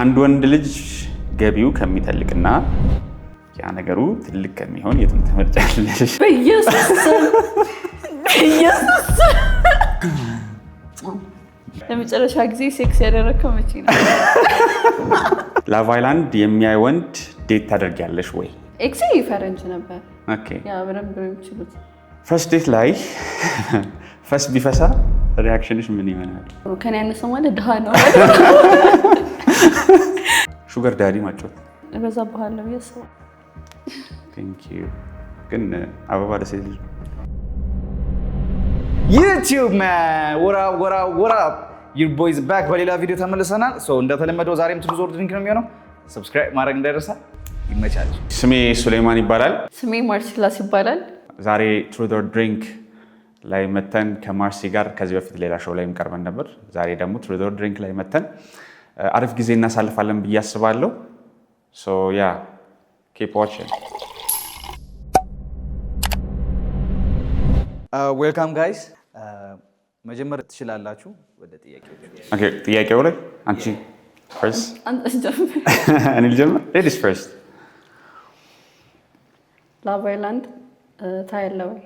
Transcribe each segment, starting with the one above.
አንድ ወንድ ልጅ ገቢው ከሚተልቅና ያ ነገሩ ትልቅ ከሚሆን የቱን ትመርጫለሽ? በኢየሱስ ለመጨረሻ ጊዜ ሴክስ ያደረከው መቼ ነው? ላቭ አይላንድ የሚያይ ወንድ ዴት ታደርጊያለሽ ወይ? ኤክሴ ፈረንጅ ነበር። ኦኬ ያ በደንብ ነው የሚችሉት። ፈርስት ዴት ላይ ፈስ ቢፈሳ ሪአክሽንሽ ምን ይሆናል? ከኔ ያነሰ ማለት ድሃ ነው። ሹገር ዳዲ ማጫወት በዛ በኋላ ነው ያሰው። ቴንክ ዩ ግን አበባ ደስ ይላል። YouTube man what up your boys back በሌላ ቪዲዮ ተመልሰናል። እንደተለመደው ዛሬም ትሩዝ ኦር ድሪንክ ነው የሚሆነው። ሰብስክራይብ ማድረግ እንዳይረሳ። ይመቻችሁ። ስሜ ሱሌማን ይባላል። ስሜ ማርሲላስ ይባላል። ዛሬ ትሩዝ ኦር ድሪንክ ላይ መተን ከማርሲ ጋር ከዚህ በፊት ሌላ ሾው ላይ ቀርበን ነበር። ዛሬ ደግሞ ትሩዝ ኦር ድሪንክ ላይ መተን አሪፍ ጊዜ እናሳልፋለን ብዬ አስባለሁ። keep watching. ዌልካም ጋይስ። መጀመር ትችላላችሁ ወደ ጥያቄዎች። ኦኬ ጥያቄው ላይ አንቺ ፈርስት አንተ ጀምር። እኔ ልጀምር። ሌዲስ ፈርስት። ላቭ አይላንድ ታያለህ ወይ?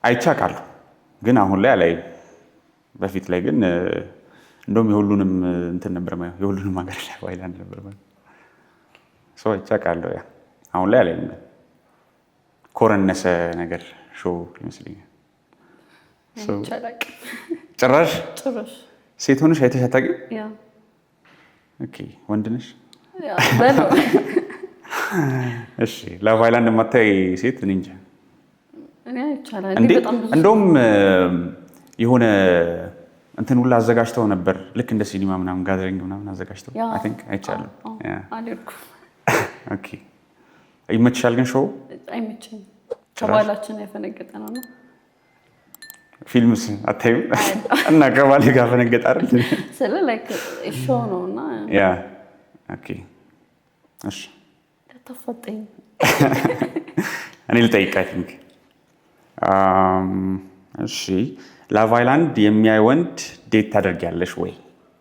አይቻካለሁ ግን አሁን ላይ አላይም። በፊት ላይ ግን እንደውም የሁሉንም እንትን ነበር ማለት የሁሉንም ሀገር ላይ አይላንድ ነበር ማለት ሰው አይቻካለሁ። ያ አሁን ላይ አላይም። ኮረነሰ ነገር ሾው ይመስለኛል። ጭራሽ ሴት ሆነሽ አይተሽ አታውቂም? ያ ኦኬ ወንድ ነሽ? ያ በለው። እሺ ላቭ አይላንድ የማታይ ሴት እኔ እንጃ። እኔ አይቻለሁ እንዴ በጣም ብዙ እንደውም የሆነ እንትን ሁላ አዘጋጅተው ነበር ልክ እንደ ሲኒማ ምናምን ጋዘሪንግ ምናምን አዘጋጅተው አይ ቲንክ አይቻለሁ። ያ አልኩ። ኦኬ ይመችሻል ግን ሾው? አይመችም። ከባላችን ያፈነገጠ ነው። ፊልምስ አታዩም? እና ከባሌ ጋር ፈነገጠ አይደል? ስለ ላይክ ሾው ነውና ያ ኦኬ እሺ ተፈጠኝ። እኔ ልጠይቅ አይ ቲንክ እሺ ላቭ አይላንድ የሚያይ ወንድ ዴት ታደርጊያለሽ ወይ?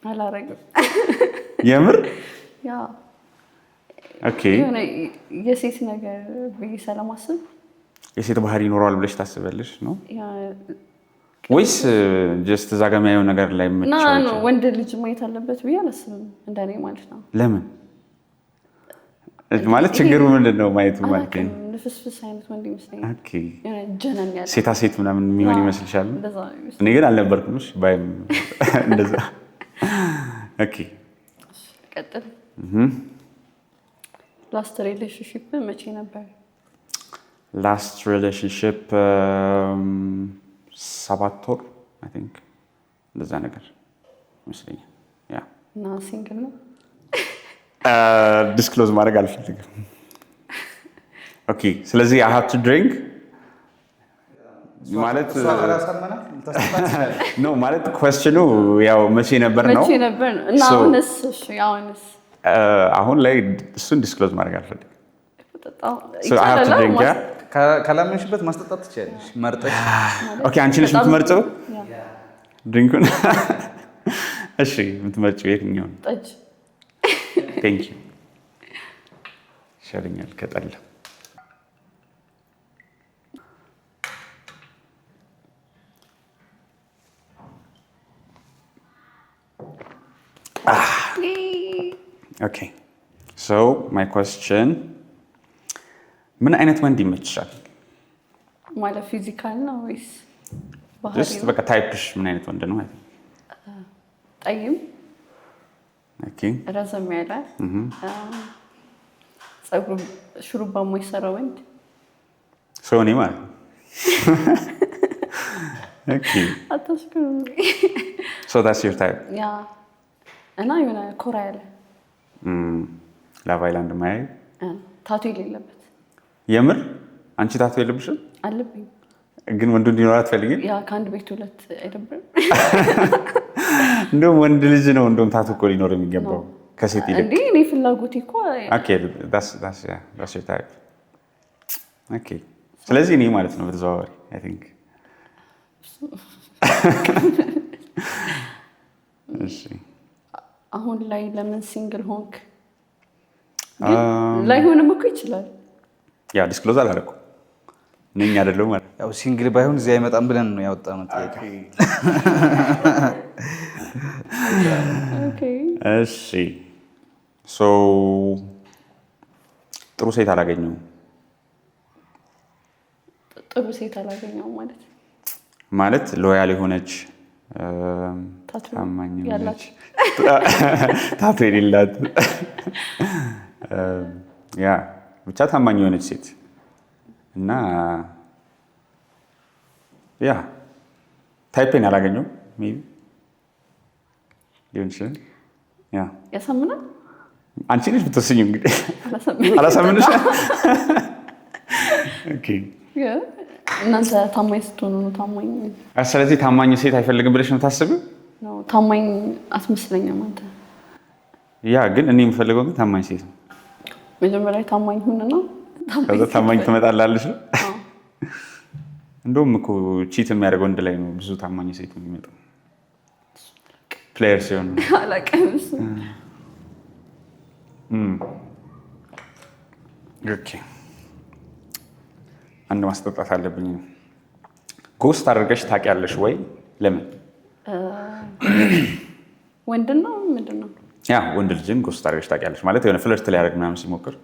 አላረግም። የምር? ያ ኦኬ የሆነ የሴት ነገር ብዬ ስለማስብ የሴት ባህሪ ይኖረዋል ብለሽ ታስበልሽ ነው ያ ወይስ ጀስት እዛ ጋር የሚያየው ነገር ላይ ነው ወንድ ልጅ ማየት አለበት ብዬ አላስብም። እንደኔ ማለት ነው። ለምን ማለት ችግሩ ምንድን ነው? ማየቱ ማለት ነው ንፍስፍስ አይነት ወንድ ይመስለኛል። ኦኬ ጀነን ያለ ሴታ ሴት ምናምን የሚሆን ይመስልሻል? እንደዛ እኔ ግን አልነበርኩም። እሺ ባይም እንደዛ ኦኬ ቀጥል። ላስት ሪሌሽንሺፕ መቼ ነበር? ላስት ሪሌሽንሺፕ 7 ወር አይ ቲንክ እንደዛ ነገር ይመስለኛል። ያ እና ሲንግል ነው? ዲስክሎዝ ማድረግ አልፈልግም። ኦኬ ስለዚህ I have to drink ማለት ነው ማለት ኩዌስችኑ ያው መቼ ነበር ነው? መቼ ነበር ነው? እና አሁንስ? እሺ አሁንስ? አሁን ላይ እሱን ዲስክሎዝ ማድረግ አልፈልግም። so I have to drink ያ ካላመንሽበት ማስጠጣት ትችያለሽ መርጠሽ። ኦኬ አንቺ ነሽ የምትመርጪው ድሪንኩን? እሺ የምትመርጪው የትኛውን? ጠጅ። ቴንክ ዩ ይሻለኛል ከጠላ። ኦኬ ሶ ማይ ኩዌስችን ምን አይነት ወንድ ይመችሻል? ማለት ፊዚካል ነው ወይስ ባህሪ? ጀስት በቃ ታይፕሽ ምን አይነት ወንድ ነው ማለት ነው? ጠይም፣ ኦኬ ረዘም ያለ ፀጉር ሹሩባ የማይሰራ ወንድ ሰው እኔ ማለት ነው። ኦኬ አታስክሩ። ሶ that's your type? ያ እና የሆነ ኮራ ያለ ላቭ አይላንድ ማይ ታቱ የሌለበት። የምር አንቺ ታቱ የለብሽም? አለብኝ ግን ወንዱ እንዲኖር አትፈልጊም? ያ ከአንድ ቤት ሁለት አይደብርም? እንደውም ወንድ ልጅ ነው እንደውም ታቱ እኮ ሊኖር የሚገባው ከሴት ይልቅ። እንዴ እኔ ፍላጎቴ እኮ ኦኬ that's your type. ኦኬ ስለዚህ እኔ ማለት ነው በተዘዋዋሪ አይ ቲንክ እሺ አሁን ላይ ለምን ሲንግል ሆንክ? ላይሆንም እኮ ይችላል። ያ ዲስክሎዝ አላደረኩም ነኝ አይደለም ማለት ያው ሲንግል ባይሆን እዚህ አይመጣም ብለን ነው ያወጣነው ጥያቄ። ኦኬ እሺ ሶ ጥሩ ሴት አላገኘሁም። ጥሩ ሴት አላገኘሁም ማለት ሎያል የሆነች ታማኝ የሆነች ታቱ የሌላት ያ ብቻ ታማኝ የሆነች ሴት እና ያ ታይፔን አላገኘሁም። ሜይ ቢ ሊሆን ይችላል። ያ ያሳምናል። አንቺ ነሽ ብትወስኚው እንግዲህ አላሳምንሽ። ኦኬ እናንተ ታማኝ ስትሆኑ ነው ታማኝ። ስለዚህ ታማኝ ሴት አይፈልግም ብለሽ ነው ታስቢው? ነው ታማኝ አትመስለኝም አንተ። ያ ግን እኔ የምፈልገው ግን ታማኝ ሴት ነው። መጀመሪያ ታማኝ ሁንና ከዛ ታማኝ ትመጣላለች ነው። እንደውም እኮ ቺት የሚያደርገው ወንድ ላይ ነው ብዙ ታማኝ ሴት የሚመጣው ፕሌየር ሲሆን አላውቅም እሱ። ኦኬ አንድ ማስጠጣት አለብኝ። ጎስት አድርገሽ ታውቂያለሽ ወይ? ለምን? ወንድ ነው ምንድን ነው? ያ ወንድ ልጅን ጎስት አድርገሽ ታውቂያለሽ ማለት የሆነ ፍለርት ሊያደርግ ምናምን ሲሞክር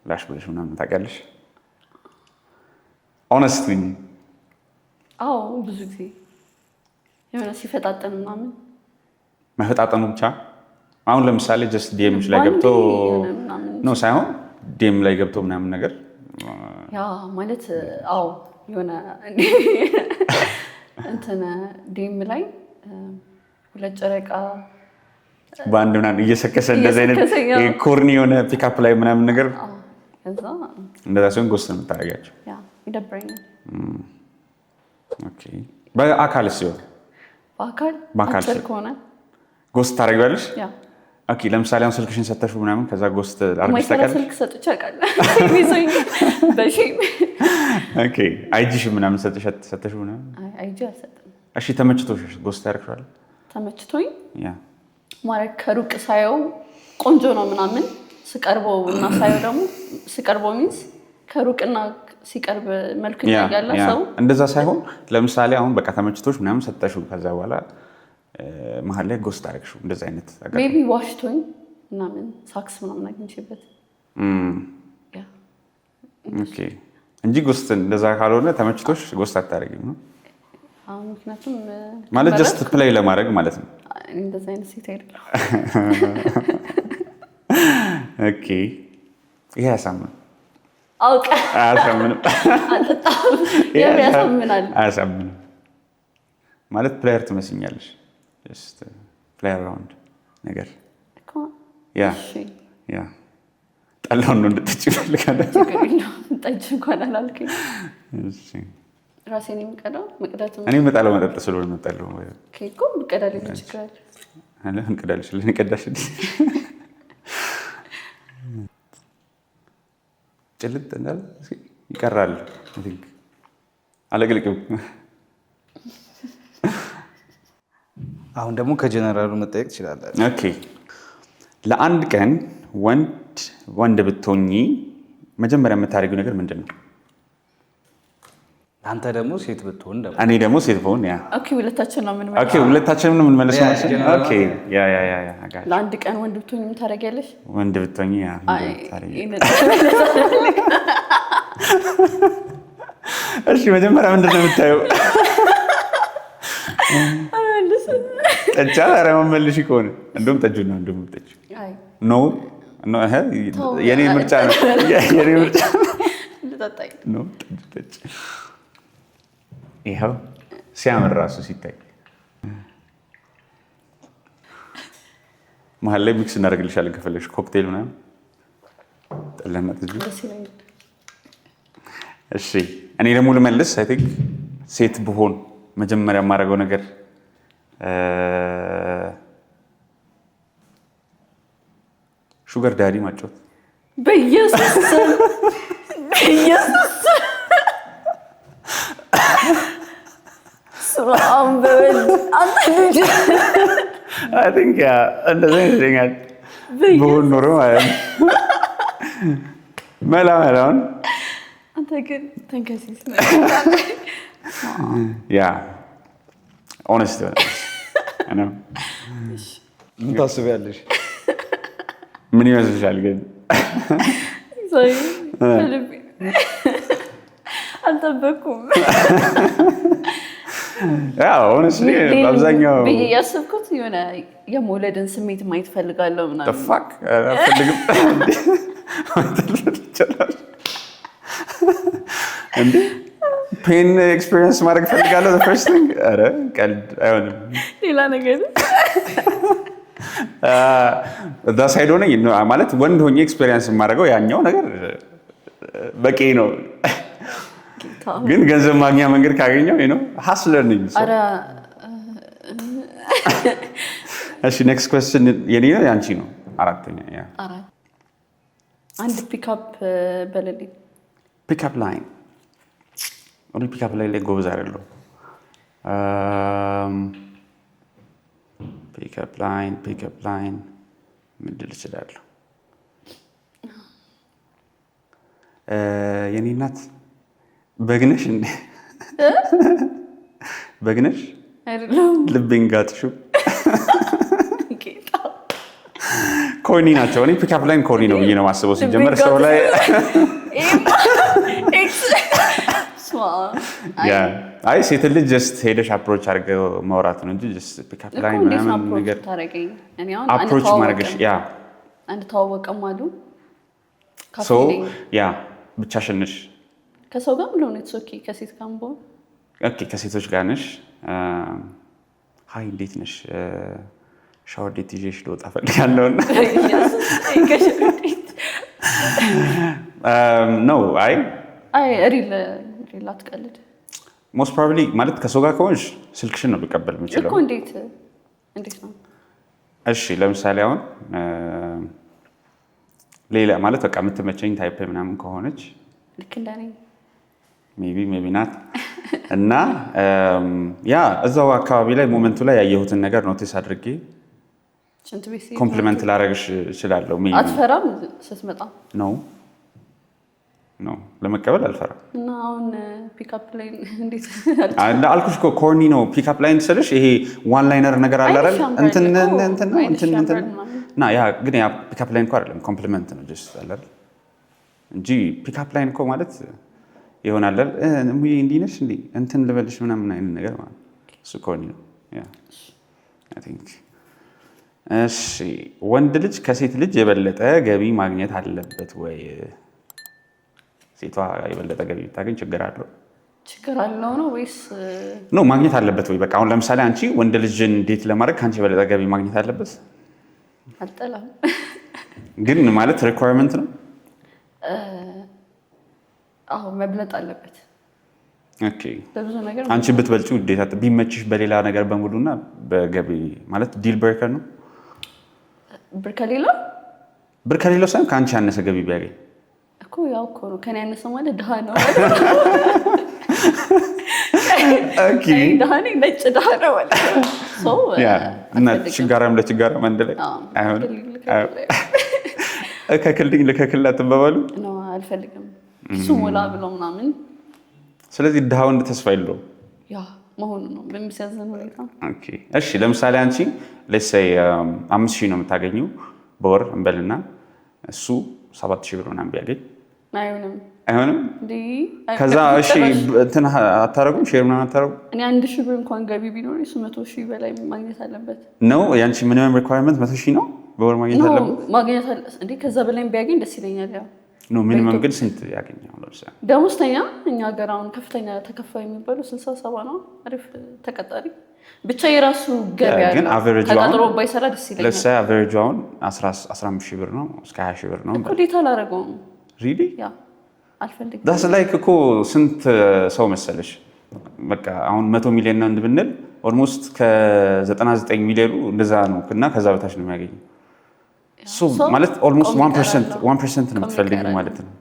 ላሽ ብለሽ ምናምን ታውቂያለሽ? ኦነስት ነኝ። አዎ ብዙ ጊዜ የሆነ ሲፈጣጠን ምናምን። መፈጣጠኑ ብቻ አሁን ለምሳሌ ጀስት ዲኤምሽ ላይ ገብቶ ነው ሳይሆን ዲኤም ላይ ገብቶ ምናምን ነገር ያ ማለት አዎ የሆነ እንትን ዲኤም ላይ ሁለት ጨረቃ በአንድ ምናምን እየሰከሰ እንደዚህ አይነት ኮርኒ የሆነ ፒክአፕ ላይ ምናምን ነገር እንደዛ ሲሆን ጎስት ነው የምታደርጊያቸው። ይደብረኛል። በአካል ሲሆን በአካል አጭር ከሆነ ጎስት ታደርጊዋለሽ? ኦኬ ለምሳሌ አሁን ስልክሽን ሰተሽው ምናምን ከዛ ጎስት አድርገሽ ታውቂያለሽ? ስልክ ሰጥቼ አውቃለሁ ይዞኝ በሼም። ኦኬ አይጂሽ ምናምን ሰተሽው ምናምን? አይጂ አልሰጥም። እሺ ተመችቶሽ ጎስት ያደርግሻል? ተመችቶኝ ማለት ከሩቅ ሳየው ቆንጆ ነው ምናምን ስቀርበው እና ሳየው ደግሞ ስቀርበው ሚንስ ከሩቅና ሲቀርብ መልኩ ያያላ ሰው እንደዛ ሳይሆን ለምሳሌ አሁን በቃ ተመችቶሽ ምናምን ሰጠሽው ከዛ በኋላ መሀል ላይ ጎስት አደረግሽው እንደዛ አይነት ነገር ሜቢ ዋሽቶኝ ምናምን ሳክስ ምናምን አግኝቼበት ኦኬ እንጂ ጎስት እንደዛ ካልሆነ ተመችቶሽ ጎስት አታደርጊም ነው? ምክንያቱም ማለት ጀስት ፕሌይ ለማድረግ ማለት ነው። እንደዛ አይነት ሴት አይደለሁ። ኦኬ ይሄ ያሳምን አውቀህ አያሳምንም። አልጠጣም ያሳምናል። አያሳምንም ማለት ፕሌየር ትመስኛለሽ። ጀስት ፕሌይ አራውንድ ነገር ያ ጠላውን ነው እንድትጠጪ እፈልጋለሁ። ጠጅ እንኳን አላልከኝ። ራሴን የምቀዳው መቅዳት እኔ እመጣለሁ መጠጥ ስለሆነ እመጣለሁ። እኮ ብቀዳልኝ ችግር አለ እንቀዳልሽ ቀዳሽልኝ ጭልጥ እንዳለ ይቀራል። አለቅልቅም። አሁን ደግሞ ከጀነራሉ መጠየቅ ትችላለህ። ኦኬ ለአንድ ቀን ወንድ ብትሆኚ መጀመሪያ የምታደርጊው ነገር ምንድን ነው? አንተ ደግሞ ሴት ብትሆን ደግሞ እኔ ደግሞ ሴት ብሆን ሁለታችን ነው የምንመለሰው። ለአንድ ቀን ወንድ ብትሆኚ ምን ታደርጊያለሽ? ወንድ ብትሆኚ እሺ መጀመሪያ ምንድን ነው የምታየው? ጠጫ ኧረ መመልሽ ከሆነ እንደውም ጠጁ ነው እንደውም ጠጁ ነው የኔ ምርጫ ነው የኔ ምርጫ ነው። ጠጅ ይኸው ሲያምር ራሱ ሲታይ መሀል ላይ ሚክስ እናደርግልሻለን ከፈለግሽ ኮክቴል ምናምን ጠላና ጠጁ። እሺ እኔ ደግሞ ልመልስ። አይ ቲንክ ሴት ብሆን መጀመሪያ የማደርገው ነገር ሹገር ዳዲ ማጫወት። በኢየሱስ አይ ቲንክ ያ እንደዛ ይመስለኛል በሆን ኖሮ ማለት ነው። መላውን አንተ ግን ተንከሲስ ነው። ያ ኦነስት ነው። ምን ታስቢያለሽ? ምን ይመስልሻል ግን? አልጠበኩም። ሆነስትሊ በአብዛኛው ያሰብኩት የሆነ የመውለድን ስሜት ማየት ፈልጋለሁ ምናምን። ፋክ አልፈልግም እንዴ ፔን ኤክስፒሪየንስ ማድረግ ፈልጋለሁ። ፈርስት ቲንግ ኧረ ቀልድ አይሆንም። ሌላ ነገር እዛ ሳይድ ሆነኝ ማለት ወንድ ሆኜ ኤክስፒሪየንስ የማደርገው ያኛው ነገር በቂ ነው። ግን ገንዘብ ማግኛ መንገድ ካገኘው ነው ሀስለር ነኝ። እሺ ኔክስት ኩዌስችን የኔ ነው ያንቺ ነው? አራተኛ አንድ ፒክአፕ በለልኝ። ፒክአፕ ላይን ኦንሊ ፒክአፕ ላይን ላይ ጎበዝ አይደለሁም። ፒክአፕ ላይን ምንድል እችላለሁ? የኔ እናት በግነሽ እንዴ በግነሽ ልቤን ጋጥሽው ኮኒ ናቸው። እኔ ፒክአፕ ላይን ኮኒ ነው ብዬ ነው የማስበው። ሲጀመር ሰው ላይ አይ ሴት ልጅ ጀስት ሄደሽ አፕሮች አድርገው ማውራት ነው እንጂ ጀስት ፒክአፕ ላይን ምናምን ነገር አፕሮች ማድረግሽ ያ አንድ ተዋወቀም አሉ ሶ ያ ብቻሽን ነሽ ከሰው ጋር ብሎ ነው ኦኬ። ከሴት ጋር ብሆን ኦኬ ከሴቶች ጋር ነሽ። ሃይ እንዴት ነሽ? ሻወር ዴት ይዤሽ ልወጣ ፈልጋለሁና ነው አይ ሪል አትቀልድ። ሞስት ፕሮባብሊ ማለት ከሰው ጋር ከሆንሽ ስልክሽን ነው ልቀበል የምችለው እኮ። እንዴት ነው? እሺ ለምሳሌ አሁን ሌላ ማለት በቃ የምትመቸኝ ታይፕ ምናምን ከሆነች ልክ እንደኔ ሜቢ ናት እና ያ እዛው አካባቢ ላይ ሞመንቱ ላይ ያየሁትን ነገር ኖቲስ አድርጌ ኮምፕሊመንት ላደርግሽ እችላለሁ። አትፈራም ስትመጣ? ነው ለመቀበል አልፈራም። እና አሁን ፒክአፕ ላይን እንዴት አልኩሽ እኮ ኮርኒ ነው። ፒክአፕ ላይን ስልሽ ይሄ ዋን ላይነር ነገር አለ አይደል? እንትን እና ያ ግን ያ ፒክአፕ ላይን እኮ አይደለም፣ ኮምፕሊመንት ነው ጀስት አለ አይደል እንጂ ፒክአፕ ላይን እኮ ማለት ይሆናል እንዲህ ነሽ እንዴ እንትን ልበልሽ ምናምን አይነት ነገር ማለት እሱ ኮርኒ ነው። ያ አይ ቲንክ እሺ ወንድ ልጅ ከሴት ልጅ የበለጠ ገቢ ማግኘት አለበት ወይ? ሴቷ የበለጠ ገቢ ብታገኝ ችግር አለው? ችግር አለው ነው ወይስ ነው ማግኘት አለበት ወይ? በቃ አሁን ለምሳሌ አንቺ ወንድ ልጅን ዴት ለማድረግ ከአንቺ የበለጠ ገቢ ማግኘት አለበት? አልጠላም። ግን ማለት ሪኳየርመንት ነው? አዎ መብለጥ አለበት። ኦኬ አንቺ ብትበልጪው ውዴታ ቢመችሽ በሌላ ነገር በሙሉና በገቢ ማለት ዲል ብሬከር ነው? ብር ከሌለው ሳይሆን ከአንቺ ያነሰ ገቢ ቢያገኝ እኮ ያው እኮ ነው። ከኔ ያነሰ ማለት ድሃ ነው። ኦኬ ድሃ ነኝ፣ ነጭ ድሃ ነው ማለት ነው። እና ችጋራም ለችጋራም አንድ ላይ አይሆንም። ከክልኝ ለከክል አትባባሉ ነው። አልፈልግም እሱ ሞላ ብሎ ምናምን። ስለዚህ ድሃ ወንድ ተስፋ የለውም ያ መሆኑ ነው በሚያሳዝን ሁኔታ። ኦኬ እሺ ለምሳሌ አንቺ ሌትስ ሴይ 5000 ነው የምታገኘው በወር እንበልና እሱ 7000 ብር ምናምን ቢያገኝ አይሆንም እንዴ? ከዛ እሺ እንትን አታረጉም? ሼር ምናምን አታረጉም? እኔ 1000 ብር እንኳን ገቢ ቢኖር እሱ 100000 በላይ ማግኘት አለበት ነው። ያንቺ ሚኒመም ሪኳየርመንት 100000 ነው በወር ማግኘት አለበት እንዴ? ከዛ በላይ ቢያገኝ ደስ ይለኛል። ያው ነው ሚኒመም ግን ስንት ያገኛል? ለምሳሌ ደሞዝተኛ እኛ ሀገር አሁን ከፍተኛ ተከፋይ የሚባለው 60-70 ነው። አሪፍ ተቀጣሪ ብቻ የራሱ ገቢ ያለው ግን አቨሬጅ ተቀጥሮ ባይሰራ ደስ ይለኛል። ለምሳ አቨሬጅ አሁን 15000 ብር ነው እስከ 20000 ብር ነው እኮ ዴታ አላደረገውም። ሪሊ ያ አልፈልግም። ዳስ ላይክ እኮ ስንት ሰው መሰለሽ በቃ አሁን 100 ሚሊዮን ነው እንድብንል ኦልሞስት ከ99 ሚሊዮኑ እንደዛ ነው እና ከዛ በታች ነው የሚያገኘው። ሶ ማለት ኦልሞስት 1% ነው የምትፈልጊው ማለት ነው።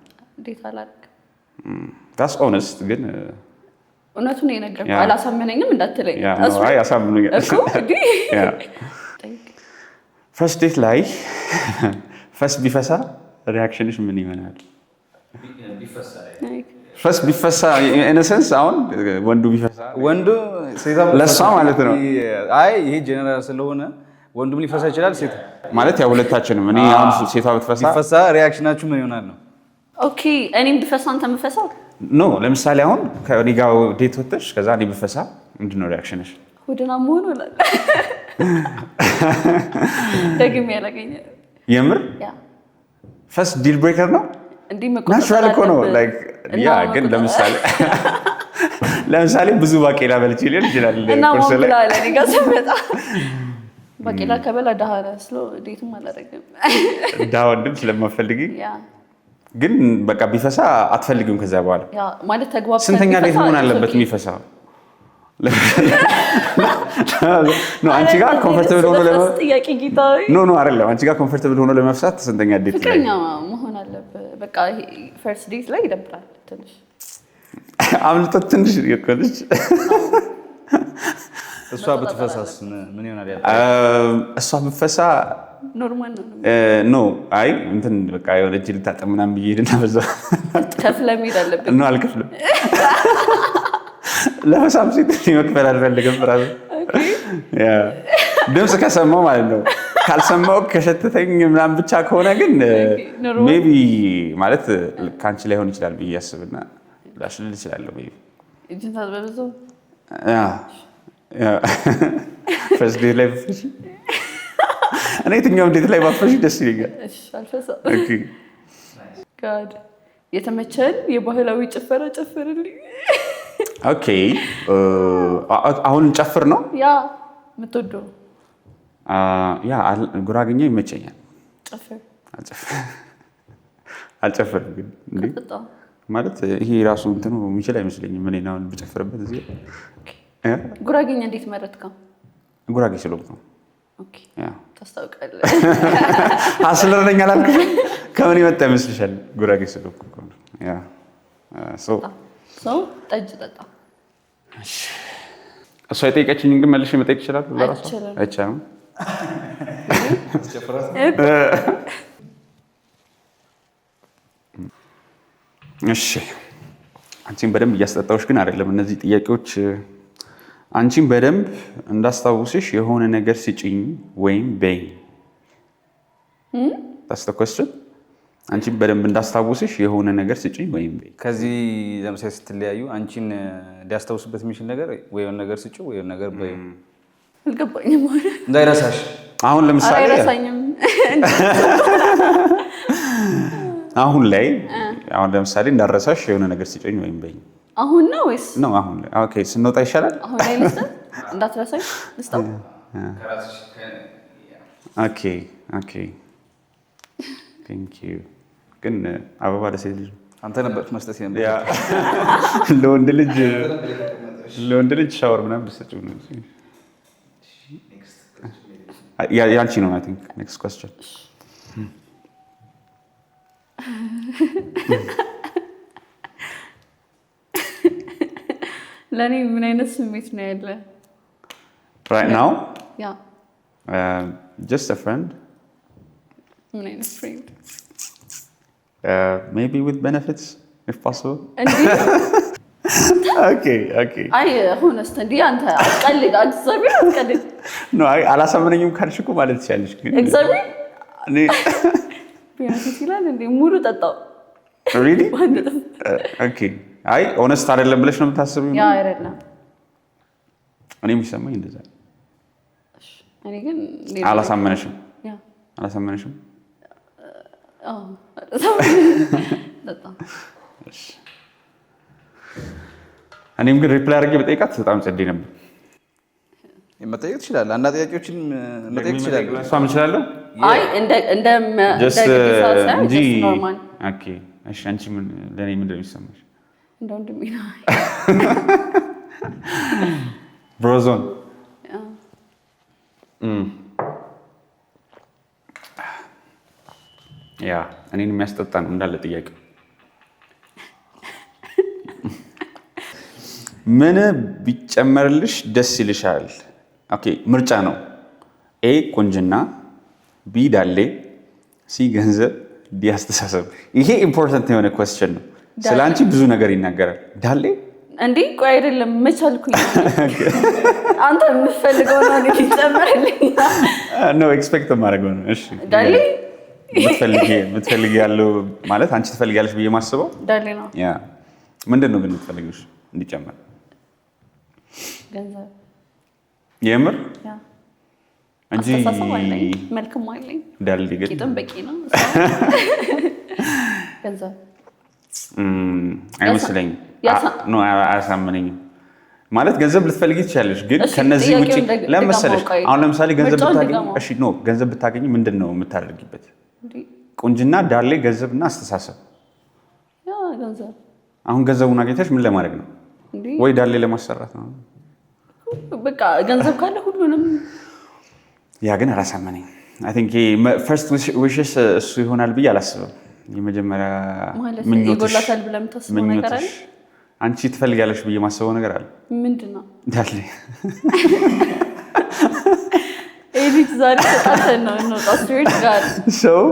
ዴታ አላደረገም። ዳስ ኦነስት ግን እውነቱን የነገርኩህ አላሳመነኝም እንዳትለኝ። አይ አሳምኑኛል እኮ ፈርስት ዴት ላይ ፈስት ቢፈሳ ሪያክሽንሽ ምን ይሆናል? ፈስት ቢፈሳ ኢነሰንስ አሁን ወንዱ ቢፈሳ ለሷ ማለት ነው። አይ ይሄ ጀነራል ስለሆነ ወንዱም ሊፈሳ ይችላል፣ ሴት ማለት ያው ሁለታችንም። እኔ አሁን ሴቷ ቢፈሳ ሪያክሽናችሁ ምን ይሆናል ነው? ኦኬ እኔም ብፈሳ አንተ የምፈሳው ኖ። ለምሳሌ አሁን ከእኔ ጋር ዴት ወጥተሽ ከዛ እኔ ብፈሳ ምንድን ነው ሪያክሽንሽ? ሆድና መሆኑ ላል ደግሜ ያላገኘ የምር ፈስት ዲል ብሬከር ነው። እንዲህ ናቹራል እኮ ነው። ላይክ ያ ግን ለምሳሌ ብዙ ባቄላ በልቼ ሊሆን ይችላል። እና ወንብላ ለኔ ጋር ሰመጣ ባቄላ ከበላ ዳሃራ ስለ ዴቱም አላደረግም። ዳ ወንድም ስለማፈልግ ግን በቃ ቢፈሳ አትፈልግም። ከዛ በኋላ ማለት ተግባብ ስንተኛ ዴት መሆን አለበት የሚፈሳ? ኖ አንቺ ጋር ኮምፎርታብል ሆኖ አይደለም። አንቺ ጋር ኮምፎርታብል ሆኖ ለመፍሳት ስንተኛ ዴት ላይ ፍቅረኛ መሆን አለበት? በቃ ፈርስት ዴት ላይ ይደብራል ትንሽ አምልጦት ትንሽ ይቆልሽ። እሷ ብትፈሳስ ምን ይሆናል? እሷ ብትፈሳ ኖርማል ነው። አይ እንትን በቃ የሆነ እጅ ልታጠብ ምናምን ብዬ ሄድና በዛ ከፍለህ መሄድ አለብን። ነው አልከፍልም። ለፈሳም ሴት መክፈል አልፈልግም። ራሱ ድምፅ ከሰማሁ ማለት ነው። ካልሰማሁ ከሸተተኝ ምናምን ብቻ ከሆነ ግን ሜይ ቢ ማለት ከአንቺ ላይ ሆን ይችላል ብዬ አስብና ላሽልል እችላለሁ። ሜይ ቢ እጅን ታጥበህ ፈርስት ዴት ላይ ብፈሽ እኔ የትኛውም ዴት ላይ ባፈሽ ደስ ይለኛል። የተመቸን የባህላዊ ጭፈራ ጨፍርልኝ። ኦኬ አሁን እንጨፍር ነው። ያ የምትወደው ያ ጉራግኛ ይመቸኛል። አልጨፍርም ግን ማለት ይሄ ራሱ እንትኑ የሚችል አይመስለኝም። እኔ አሁን ብጨፍርበት እዚህ ጉራግኛ እንዴት መረጥከው? ጉራጌ ስለሆንኩ ነው። ታስታውቃለህ። አስለረኝ አላልኩሽም? ከምን የመጣ ይመስልሻል? ጉራጌ ስለሆንኩ ጠጅ ጠጣ። እሷ የጠየቀችኝ ግን መልሼ መጠየቅ ይችላል? አይቻልም። እሺ አንቺን በደንብ እያስጠጣሁሽ ግን አይደለም። እነዚህ ጥያቄዎች አንቺን በደንብ እንዳስታውስሽ የሆነ ነገር ስጭኝ ወይም በይኝ። ታስተኮስችን አንቺን በደንብ እንዳስታውስሽ የሆነ ነገር ስጭኝ ወይም በይኝ። ከዚህ ለምሳሌ ስትለያዩ አንቺን ሊያስታውስበት የሚችል ነገር ወይ የሆነ ነገር ስጭው ወይ የሆነ ነገር በይኝ። አልገባኝም። እንዳይረሳሽ። አሁን ለምሳሌ አይረሳኝም። አሁን ላይ አሁን ለምሳሌ እንዳረሳሽ የሆነ ነገር ስጭኝ ወይም በይኝ። አሁን ነው ወይስ ነው? አሁን ላይ ኦኬ። ስንወጣ ይሻላል። አሁን ላይ ልስጥ እንዳትረሳኝ ልስጠው። ኦኬ ኦኬ ቴንክ ዩ። ግን አበባ ለሴት ልጅ አንተ ነበርክ መስጠት ነበር። ለወንድ ልጅ ሻወር ምናምን ብትሰጪው ነው። ያንቺ ነው። አይ ቲንክ ኔክስት ኩዌስቸን ለኔ ምን አይነት ስሜት ነው ያለ? right now yeah just a friend. ምን አይነት friend? Maybe with benefits if possible. okay አይ ሆነስት እንዴ አንተ አትቀልድ። እግዚአብሔር አትቀልድ። ነው አይ አላሳመነኝም ካልሽ እኮ ማለት ትችያለሽ። ግን እግዚአብሔር እኔ ቢያንስ ይላል እንዴ ሙሉ ጠጣው። really okay አይ ሆነስት አይደለም ብለሽ ነው የምታስቢው? ያ አይደለም። እኔ የሚሰማኝ እንደዛ። እኔ ግን አላሳመነሽም? ያ አላሳመነሽም? አዎ ጠጣው። እኔም ግን ሪፕላይ አድርጌ በጠይቃት በጣም ጸዴ ነበር። መጠየቅ ትችላለህ። አንዳንድ ጥያቄዎችን መጠየቅ ትችላለህ። እሷም እችላለሁ። አይ እንደ እንጂ ኦኬ እሺ። አንቺ ምን ለኔ ምንድን ነው የሚሰማሽ? እንደ ወንድሜ ነው። ብሮዞን ያ እኔን የሚያስጠጣ ነው እንዳለ ጥያቄ። ምን ቢጨመርልሽ ደስ ይልሻል? ኦኬ ምርጫ ነው። ኤ ቁንጅና፣ ቢ ዳሌ፣ ሲ ገንዘብ፣ ዲ አስተሳሰብ። ይሄ ኢምፖርታንት የሆነ ኮስችን ነው። ስለ አንቺ ብዙ ነገር ይናገራል። ዳሌ እንዴ ቆይ አይደለም መቻልኩኝ። አንተ የምትፈልገው ነው እንዴ ይጨመርልኝ? ነው ኤክስፔክት ማድረገው ነው። እሺ ዳሌ የምትፈልጊ ያለው ማለት አንቺ ትፈልጊያለሽ ብዬ ማስበው ዳሌ ነው። ያ ምንድን ነው ግን የምትፈልጊው እንዲጨመር? ገንዘብ። የምር ያ እንጂ አስተሳሰብ አለኝ፣ መልክም አለኝ፣ ዳሌ ግን ቂጥም በቂ ነው። ገንዘብ አይመስለኝም። አያሳምነኝም። ማለት ገንዘብ ልትፈልጊ ትችላለሽ፣ ግን ከነዚህ ውጪ ለምን መሰለሽ? አሁን ለምሳሌ ገንዘብ ብታገኝ፣ እሺ ኖ ገንዘብ ብታገኝ ምንድን ነው የምታደርጊበት? ቁንጅና፣ ዳሌ፣ ገንዘብ እና አስተሳሰብ። ያ ገንዘብ አሁን ገንዘቡን አግኝተሽ ምን ለማድረግ ነው? ወይ ዳሌ ለማሰራት ነው? በቃ ገንዘብ ካለ ሁሉንም። ያ ግን አላሳመነኝ። አይ ቲንክ ፈርስት ዊሽስ እሱ ይሆናል ብዬ አላስብም። የመጀመሪያ ምኞትሽ ይጎላታል ብለህ የምታስበው ነገር አለ? አንቺ ትፈልጊያለሽ ብዬ የማስበው ነገር አለ። ምንድን ነው? ዳሌ ኤዲት ዛሬ ተጣልተን ነው እንወጣ ስትሬት ጋር ሰው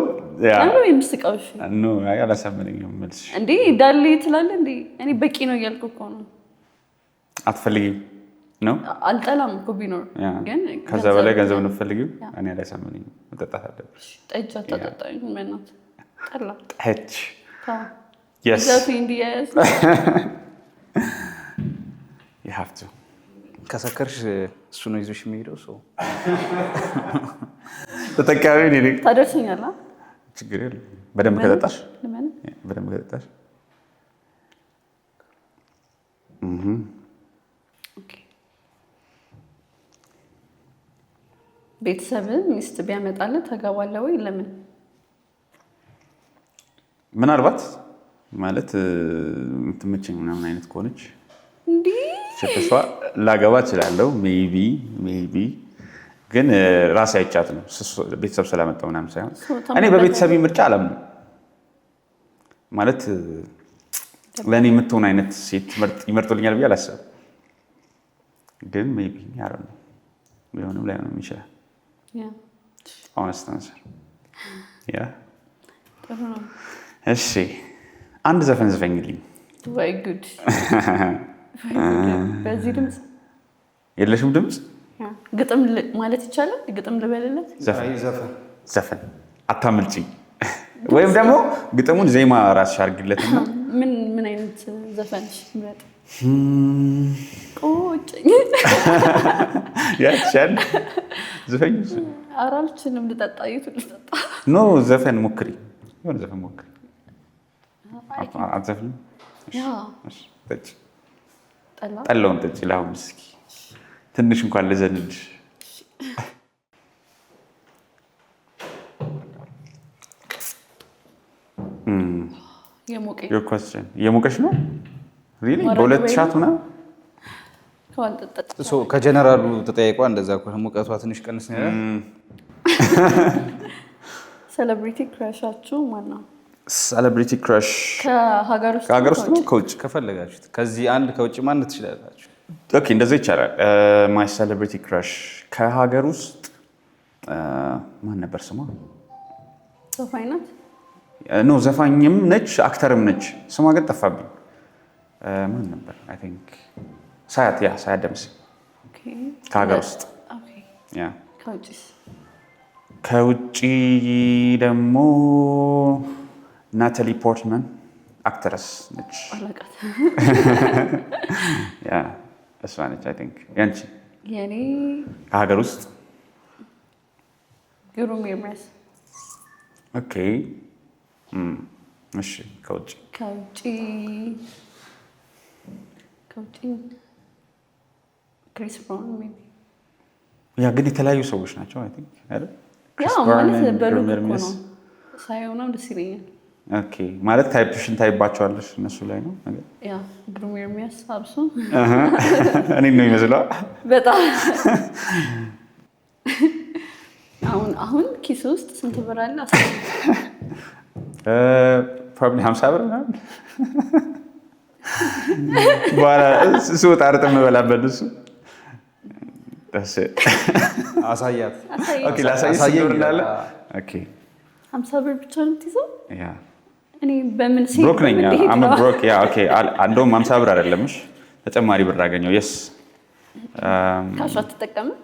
ያ ነው የምስቃው። እሺ ኖ አይ አላሳመነኝም። መልስ እንዴ ዳሌ ትላለህ እንዴ? እኔ በቂ ነው እያልኩ እኮ ነው። አትፈልጊም ነው? አልጠላም እኮ ቢኖር ግን ከዛ በላይ ገንዘብ ነው የምትፈልጊው? እኔ አላሳመነኝም። መጠጣት አለብሽ። ጠጅ አታጠጣኝ በእናትህ። ጠላ ጠጅ yes ዘፊ እንዲያዝ you have to ከሰከርሽ እሱ ነው ይዞሽ የሚሄደው። ሰው ተጠቃሚ ነኝ። ታደርሰኛለህ? ችግር የለም። በደንብ ከጠጣሽ ለምን? በደንብ ከጠጣሽ ኦኬ። ቤተሰብ ሚስት ቢያመጣልህ ታገባለህ ወይ? ለምን? ምናልባት ማለት የምትመቸኝ ምናምን አይነት ከሆነች እንዴ ሸከሷ ላገባ እችላለሁ። ሜይቢ ግን ራሴ አይቻት ነው ቤተሰብ ስላመጣው ምናምን ሳይሆን እኔ በቤተሰብ ምርጫ አላምንም። ማለት ለእኔ የምትሆን አይነት ሴት ይመርጡልኛል ብዬ አላስብም። ግን ሜይቢ ያረ ነው ሊሆንም ላይሆንም ይችላል። ሆነስት አንሰር ያ ጥሩ ነው። እሺ አንድ ዘፈን ዝፈኝልኝ። ወይ ጉድ! በዚህ ድምፅ የለሽም ድምፅ? ግጥም ማለት ይቻላል? ግጥም ልበልለት? ዘፈን አታምልጭኝ። ወይም ደግሞ ግጥሙን ዜማ ራስሽ አድርጊለትና ምን አይነት ዘፈንሽ ምረጥ? ቆጨኝ ያቻል ዘፈኝ። ኧረ አልችልም። ልጠጣ ልጠጣ። ኖ ዘፈን ሞክሪ፣ የሆነ ዘፈን ሞክሪ። አትዘፍንም? ጠጪ፣ ጠላውን ጠጪ። ለአሁን እስኪ ትንሽ እንኳን ልዘንልሽ። የሞቀሽ ነው? በሁለት ሻት ምናምን ከጀነራሉ ተጠያይቋ። እንደዛ ከሆነ ሙቀቷ ትንሽ ቀንስ ነው። ሴሌብሪቲ ክራሻችሁ ማን ነው? ሴሌብሪቲ ክራሽ ከሀገር ውስጥ ነው ከውጭ? ከፈለጋችሁት ከዚህ አንድ ከውጭ ማን ትችላላችሁ? ኦኬ እንደዛ ይቻላል። ማይ ሴሌብሪቲ ክራሽ ከሀገር ውስጥ ማን ነበር ስሟ? ዘፋኝ ናት? ኖ ዘፋኝም ነች አክተርም ነች። ስሟ ግን ጠፋብኝ። ማን ነበር? አይ ቲንክ ሳያት ደምሴ ከሀገር ውስጥ። ከውጭ ደግሞ ናታሊ ፖርትማን አክተረስ ነች። እሷ ነች። አይ ቲንክ ያንቺ? የኔ ከሀገር ውስጥ ግሩም ኤርሚያስ። ኦኬ እሺ። ከውጭ ክሪስ ብራውን ሜይ ቢ። ያ ግን የተለያዩ ሰዎች ናቸው። አይ ቲንክ አይደል? ማለት በሉክ እኮ ነው ሳይሆን ምናምን ደስ ይለኛል። ኦኬ ማለት ታይፕሽን ታይባቸዋለሽ እነሱ ላይ ነው ነገር። ያ ግሩም ኤርሚያስ አብሶ እኔ ነው ይመስለው በጣም። አሁን ኪስ ውስጥ ስንት ብር አለ? ፕሮባብሊ 50 ብር ነው። በኋላ ስወጣ አርጥ የምበላበት እሱ አሳያት። ኦኬ ላሳይሽ ስንት እንዳለ። ኦኬ 50 ብር ብቻ ነው የምትይዘው? ያ እኔ በምን ሴት ብሮክ ነኝ። አም ብሮክ። ያ ኦኬ እንደውም 50 ብር አይደለምሽ ተጨማሪ ብር አገኘው። የስ ካሽ አትጠቀምም?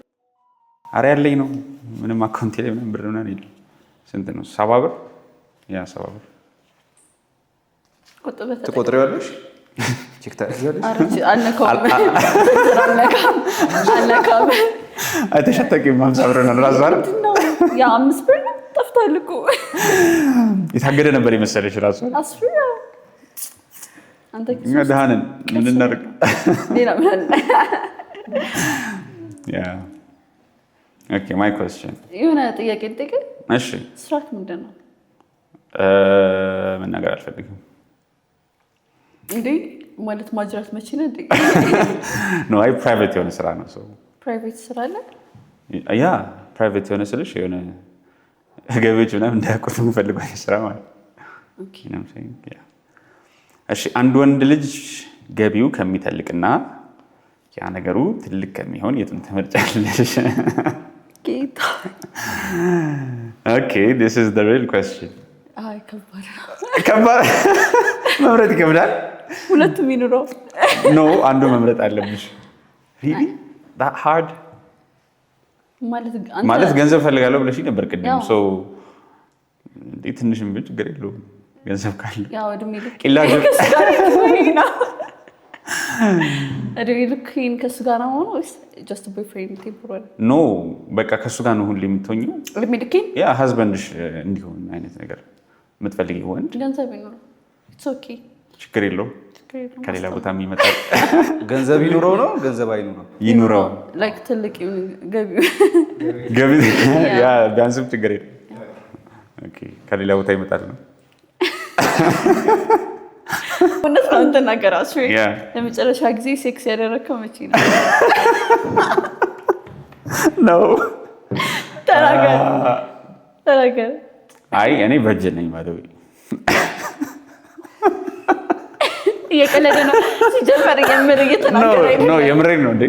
ኧረ ያለኝ ነው። ምንም አካውንቴ ላይ ምንም ብር ምናምን የለም። ስንት ነው? 70 ብር። ያ 70 ብር ትቆጥሪዋለሽ? ቼክ ታደርጊያለሽ? አልነካም። አይተሸጠቂም 50 ብር ነው ራሱ አይደል? ያ 5 ብር ነው ጠፍቷል እኮ። የታገደ ነበር የመሰለሽ ራሱ። አስፍራ አንተ እኛ ደህና ነን። ምን እናድርግ? ሌላ ምን አለ? ያ ኦኬ ማይ ኩዌስችን የሆነ ጥያቄ ልጠይቅህ። እሺ ስራት ምንድን ነው? መናገር አልፈልግም። እንዴ ማለት ማጅራት መቼ ነው እንዴ? ኖ አይ ፕራይቬት የሆነ ስራ ነው። ሰው ፕራይቬት ስራ አለ? ያ ፕራይቬት የሆነ ስልሽ የሆነ ገቢዎች ምናምን እንዳያውቁት የምፈልገው ስራ ማለት ነው። እሺ አንድ ወንድ ልጅ ገቢው ከሚተልቅና ያ ነገሩ ትልቅ ከሚሆን የቱን ትመርጫለሽ? ጌታ ኦኬ this is the real question። አይ ከባድ ነው። ከባድ መምረጥ ይከብዳል። ሁለቱም ይኑረው። ኖ አንዱ መምረጥ አለብሽ። really that hard ማለት ገንዘብ ፈልጋለሁ ብለሽ ነበር ቅድም። ሶ እንዴ ትንሽም ቢሆን ችግር የለውም ገንዘብ ካለ። ያው እድሜ ልክ ከእሱ ጋር ነው ሆኖ ወይስ ጀስት ቦይፍሬንድ ቴምፖራሪ? ኖ በቃ ከእሱ ጋር ነው ሁሌ የምትሆኚው። እድሜ ልክ ያ ሀዝበንድሽ እንዲሆን አይነት ነገር የምትፈልጊው ወንድ ገንዘብ ይኑረው። ኢትስ ኦኬ ችግር የለውም። ከሌላ ቦታ የሚመጣ ገንዘብ ይኑረው ነው ገንዘብ አይኑረው? ይኑረው። ላይክ ትልቅ ገቢ ያ ቢያንስም ችግር የለም። ኦኬ ከሌላ ቦታ ይመጣል ነው እውነት ነው። እንትን ነገር ለመጨረሻ ጊዜ ሴክስ ያደረግከው መቼ ነው? ነው ተናገር። አይ እኔ ቨርጅን ነኝ ማለት ነው። እየቀለደ ነው ሲጀመር የምር እየተናገረ ነው። የምሬን ነው እንዴ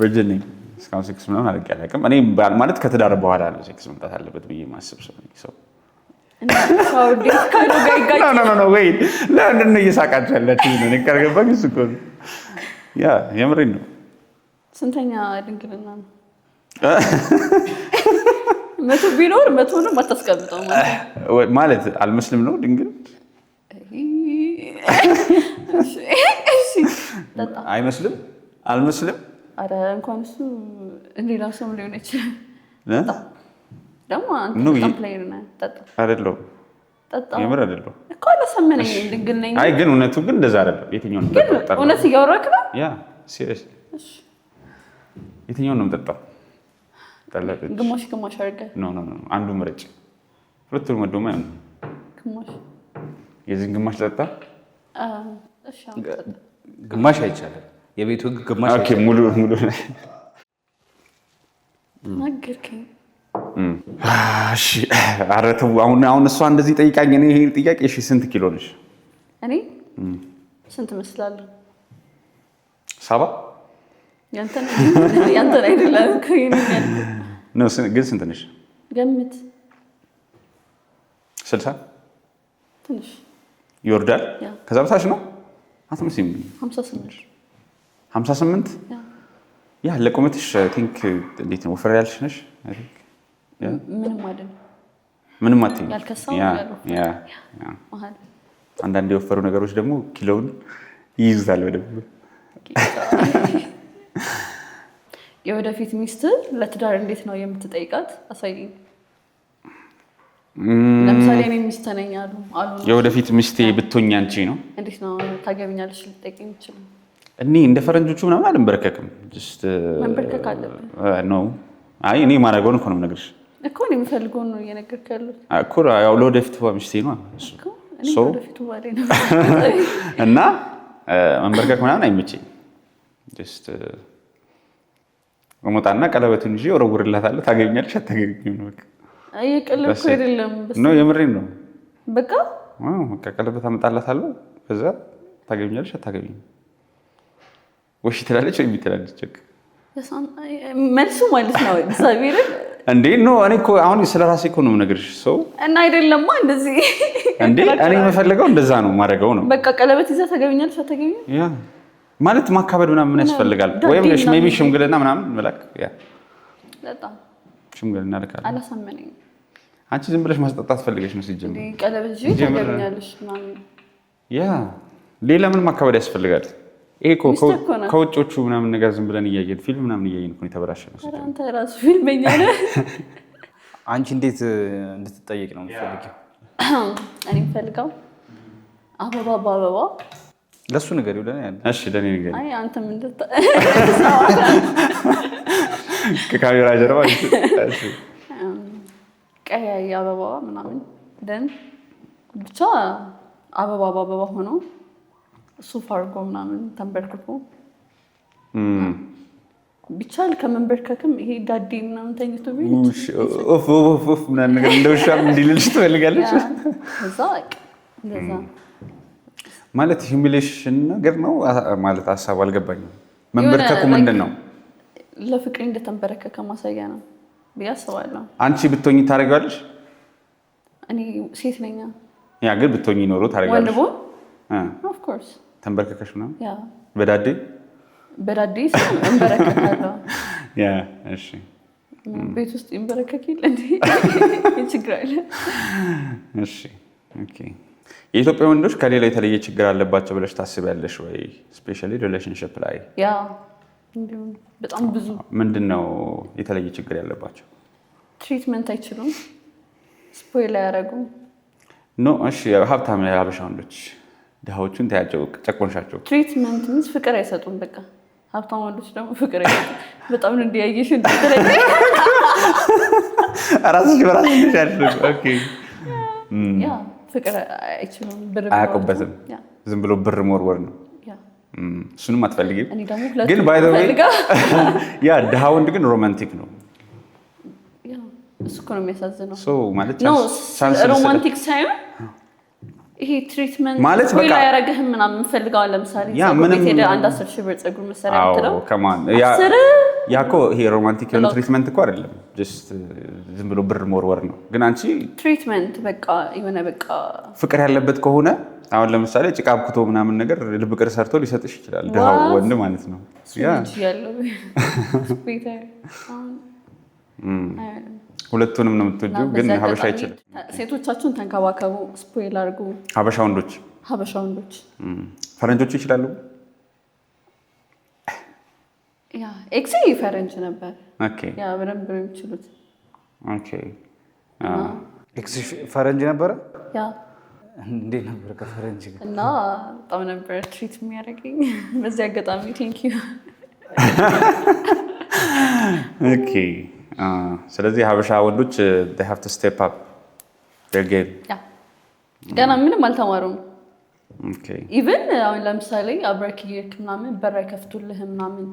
ቨርጅን ነኝ። እስካሁን ሴክስ ምናምን አድርጌ አላውቅም። እኔ ማለት ከትዳር በኋላ ነው ሴክስ መምጣት አለበት ብዬ ማስብ ሰው ነኝ። ሰው ለምንድን ነው እየሳቃችሁ ያላችሁ? ካልገባኝ እሱ እኮ ነው። ያ የምሬን ነው። ስንተኛ ድንግልና ነው? 100 ቢኖር 100ንም አታስቀምጠው ማለት አልመስልም ነው ድንግል አይመስልም አልመስልም። ኧረ እንኳን እሱ ሌላ ሰው ሊሆን ይችላል። ደግሞ አንተ ኮምፕሌን ነህ። ጠጣ አይደለም ጠጣ የምር አይደለም እኮ አላሰመነኝም። ድንግል ነኝ። አይ ግን እውነቱ ግን እንደዛ አይደለም። የትኛው ነው ጠጣ? እውነት እያወራክ ነው? ያ ሲሪየስ የትኛው ነው የምጠጣው? ጠላበት ግማሽ ግማሽ አድርገህ ኖ አንዱ ምረጭ። ሁለቱም ወደማ ነው ግማሽ የዚህን ግማሽ ጠጣ። እሺ ግማሽ አይቻልም። የቤቱ ህግ ግማሽ። ኦኬ ሙሉ ነገርከኝ። እሺ ኧረ ተው አሁን እሷ እንደዚህ ጠይቃኝ እኔ ይሄን ጥያቄ እሺ ስንት ኪሎ ነሽ? እኔ ስንት እመስላለሁ? 70 ያንተን አይደለም እኮ ነው። ግን ስንት ነሽ? ገምት። 60 ትንሽ ይወርዳል። ከዛ በታች ነው አትመስይም። 58 ያ ለቁመትሽ ቲንክ እንዴት ነው ወፈር ያልሽ ነሽ? ምንም አትይም። አንዳንድ የወፈሩ ነገሮች ደግሞ ኪሎውን ይይዙታል በደንብ። የወደፊት ሚስት ለትዳር እንዴት ነው የምትጠይቃት? አሳይኝ። ለምሳሌ እኔ ሚስት ነኝ አሉ የወደፊት ሚስቴ ብትሆኝ አንቺ ነው እንዴት ነው ታገቢኛለሽ ልትጠይቅ የምችለው? እኔ እንደ ፈረንጆቹ ምናምን አልንበረከክም። መንበርከክ አለብን ነው። አይ እኔ ማድረገውን እኮ ነው የምነግርሽ እኮ እኔ የምፈልገውን ነው እየነገርኩህ ያሉት እኮ። ያው ለወደፊቱ ሚስቴ ነው ለወደፊቱ ባሌ ነው እና መንበርከክ ምናምን አይመቸኝም። እሞጣና ቀለበቱን ይዤ እወረውርላታለሁ። ታገቢኛለሽ አታገቢኝም ነው በቃ። እየቀለድኩ አይደለም ነው የምሬን ነው በቃ። ቀለበት አመጣላታለሁ። ከዛ ታገቢኛለሽ አታገቢኝም ወይ ትላለች ወይ ትላለች። መልሱ ማለት ነው እግዚአብሔርን እንዴ ኖ እኔ እኮ አሁን ስለራሴ እኮ ነው የምነግርሽ ሰው እና አይደለማ እንደዚህ እንዴ እኔ የምፈልገው እንደዛ ነው ማድረገው ነው በቃ ቀለበት ይዘህ ታገቢኛለሽ አታገቢኝ ያ ማለት ማካበድ ምናምን ምን ያስፈልጋል ወይም ሜቢ ሽምግልና ምናምን መላክ ያ በጣም ሽምግልና ልካለሁ አላሳመነኝም አንቺ ዝም ብለሽ ማስጠጣት ፈልገሽ ነው ሲጀምር ቀለበት ይዘህ ታገቢኛለሽ ምናምን ያ ሌላ ምን ማካበድ ያስፈልጋል ይሄ ከውጮቹ ምናምን ነገር ዝም ብለን እያየን ፊልም ምናምን እያየን እኮ የተበላሸ ነው አንተ ራሱ ፊልመኛ ነህ አንቺ እንዴት እንድትጠየቅ ነው የምትፈልጊው እኔ የምፈልገው አበባ በአበባ ለሱ ነገር ይውላል ያለ እሺ ለኔ ነገር አይ አንተም እንድታ ከካሜራ ጀርባ እሺ ቀይ አበባ ምናምን ደን ብቻ አበባ በአበባ ሆኖ ሱፍ አድርጎ ምናምን ተንበርክኮ ቢቻል ከመንበርከክም ይሄ ዳዴ ምናምን ተኝቶ ቢልሽ ኦፍ ምናምን ነገር እንደውሻም እንዲልልሽ ትፈልጋለች እዛ እንደዛ ማለት ሂሚሌሽን ነገር ነው ማለት ሀሳብ አልገባኝም መንበርከኩ ምንድን ነው ለፍቅር እንደተንበረከከ ማሳያ ነው ብዬ አስባለሁ አንቺ ብትሆኚ ታደርጊዋለሽ እኔ ሴት ነኝ ያ ግን ብትሆኚ ኖሮ ታደርጊዋለሽ ኦፍ ኮርስ ተንበርከከሽ ነው ያ በዳዴ እንበረከካለሁ ያ እሺ ቤት ውስጥ ይንበረከክ ይል እንዴ ችግር አለ እሺ ኦኬ የኢትዮጵያ ወንዶች ከሌላ የተለየ ችግር አለባቸው ብለሽ ታስቢያለሽ ወይ ስፔሻሊ ሪሌሽንሺፕ ላይ ያ እንዴ በጣም ብዙ ምንድነው የተለየ ችግር ያለባቸው ትሪትመንት አይችሉም ስፖይል አያረጉም ኖ እሺ ሀብታም ያበሻ ወንዶች ድሃዎቹን ታያቸው ጨቆንሻቸው ትሪትመንት ምንስ ፍቅር አይሰጡም በቃ ሀብታም ወንዶች ደግሞ ፍቅር አይሰጡም በጣም ነው እንዲያየሽ እንደተለየ አራስሽ በራስሽ ያልሽ ኦኬ ያ ፍቅር አይችሉም ብር አያውቁበትም ዝም ብሎ ብር መወርወር ነው እሱንም አትፈልጊም እኔ ደግሞ ግን ባይ ዘ ዌይ ያ ድሃ ወንድ ግን ሮማንቲክ ነው እሱ እኮ ነው የሚያሳዝነው ሶ ማለት ሮማንቲክ ሳይሆን ይሄ ትሪትመንት ማለት በቃ ያረጋህም ምናምን ፈልጋው ለምሳሌ ጸጉር ቤት ሄደ 10,000 ብር ጸጉር መሰሪያ ብትለው ከማን ያ እኮ ይሄ ሮማንቲክ የሆነ ትሪትመንት እኮ አይደለም ጀስት ዝም ብሎ ብር መወርወር ነው ግን አንቺ ትሪትመንት በቃ የሆነ በቃ ፍቅር ያለበት ከሆነ አሁን ለምሳሌ ጭቃ አብኩቶ ምናምን ነገር ልብ ቅር ሰርቶ ሊሰጥሽ ይችላል ድሃው ወንድ ማለት ነው ያ ያለው ቤት ሁለቱንም ነው የምትወጂው ግን ሀበሻ አይችልም ሴቶቻችሁን ተንከባከቡ ስፖይል አድርጉ ሀበሻ ወንዶች ፈረንጆቹ ይችላሉ ያ ኤክስ ፈረንጅ ነበር ኦኬ ያ በደንብ ነው የሚችሉት ኦኬ ኤክስ ፈረንጅ ነበረ ያ እንዴት ነበር ከፈረንጅ ጋር እና በጣም ነበር ትሪት የሚያደርገኝ በዚህ አጋጣሚ ቴንክ ዩ ኦኬ ስለዚህ ሀበሻ ወንዶች they have to step up their game ገና ምንም አልተማሩም ኦኬ ኢቭን አሁን ለምሳሌ አብረክ ይርክ ምናምን በር አይከፍቱልህ ምናምን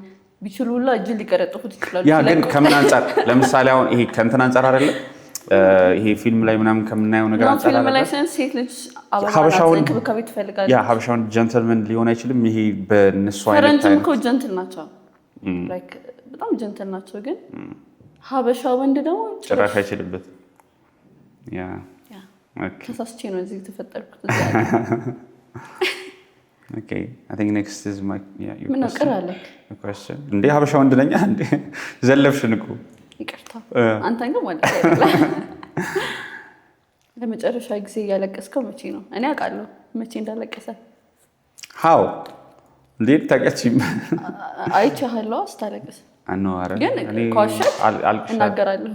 ቢችሉላ እጅ ሊቀረጥፉት ይችላሉ ያ ግን ከምን አንፃር ለምሳሌ አሁን ይሄ ከእንትን አንፃር አይደለ ይሄ ፊልም ላይ ምናምን ከምናየው ነገር አንፃር ፊልም ላይ ሴት ልጅ አበባውን እንክብካቤ ትፈልጋለች ያ ሀበሻውን ጀንትልመን ሊሆን አይችልም ይሄ በእነሱ አይነት ፈረንጅም እኮ ጀንትል ናቸው ላይክ በጣም ጀንትል ናቸው ግን ሀበሻ ወንድ ደግሞ ጭራሽ አይችልበት ያ ኦኬ ተሳስቼ ነው እዚህ ተፈጠርኩት ኦኬ I think next is my ምን ቀር አለ question እንዴ ሀበሻ ወንድ ነኝ እንዴ ዘለፍሽን እኮ ይቅርታ አንተን ግን ማለት አይደለም ለመጨረሻ ጊዜ ያለቀስከው መቼ ነው እኔ አውቃለሁ መቼ እንዳለቀሰ how እንዴት ታውቂያችም አይቻለሁ ስታለቅስ አኖ አረ እኔ ኮሽት እናገራለሁ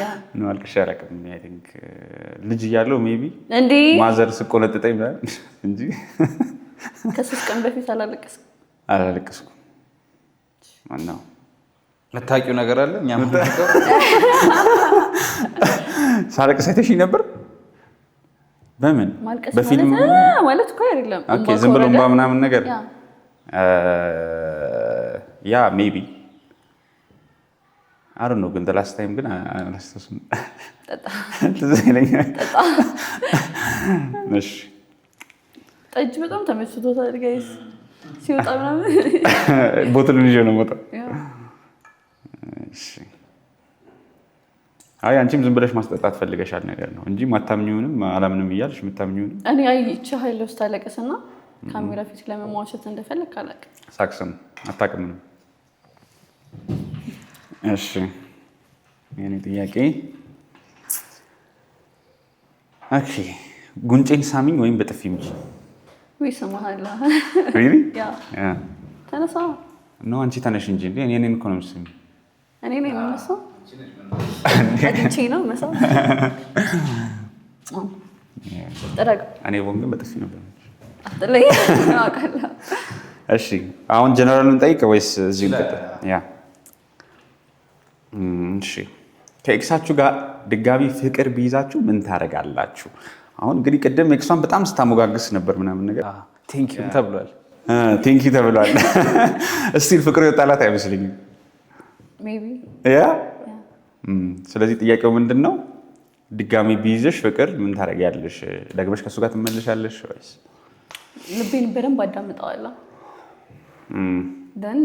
ያ ነው አልቅሽ አላውቅም I think ልጅ እያለሁ ሜቢ እንዴ ማዘር ስቆነጥጠኝ ምናምን እንጂ ከ3 ቀን በፊት አላለቀስኩም ማነው መታቂው ነገር አለ እኛም ሳለቅስ አይተሽኝ ነበር በምን በፊልም ማለት እኮ አይደለም ኦኬ ዝም ብሎ ምናምን ነገር ያ ሜቢ I don't know ግን the last time ግን አላስተውስም እሺ ጠጅ በጣም ተመችቶታል ጋይስ ሲወጣ ምናምን ቦትሉን ይዤ ነው የምወጣው እሺ አይ አንቺም ዝም ብለሽ ማስጠጣት ፈልገሻል ነገር ነው እንጂ ማታምኚውንም አላምንም እያልሽ የምታምኚውንም እኔ አይቼ ኃይል ውስጥ ታለቀስና ካሜራ ፊት ለመሟሸት እንደፈለክ አላውቅም። ሳክስም አታውቅም ነው። እሺ የኔ ጥያቄ ኦኬ ጉንጬን ሳሚኝ ወይም በጥፊ ምጪ። ወይ ሰማሃላ really ያ ተነሳ ነው አንቺ ተነሽ እንጂ እንዴ እኔን እኮ ነው የምትስሚኝ። እኔ ነኝ የምነሳው አዲቼ ነው መሳው ተረጋ እኔ ወንግ በጥፊ ነበር አጥለኝ አውቃለሁ። እሺ አሁን ጀነራሉን ጠይቅ ወይስ እዚህ ልቀጥል? ያ እሺ ከኤክሳችሁ ጋር ድጋሚ ፍቅር ቢይዛችሁ ምን ታደርጋላችሁ? አሁን እንግዲህ ቅድም ኤክሷን በጣም ስታሞጋግስ ነበር ምናምን ነገር ቴንክ ዩ ተብሏል። ቴንክ ዩ ተብሏል። እስቲል ፍቅሩ የወጣላት አይመስልኝም። ሜቢ ያ ስለዚህ ጥያቄው ምንድን ነው? ድጋሚ ቢይዝሽ ፍቅር ምን ታደርጊያለሽ? ደግመሽ ከእሱ ጋር ትመለሻለሽ ወይስ? ልቤን በደንብ አዳምጠዋለሁ። ደን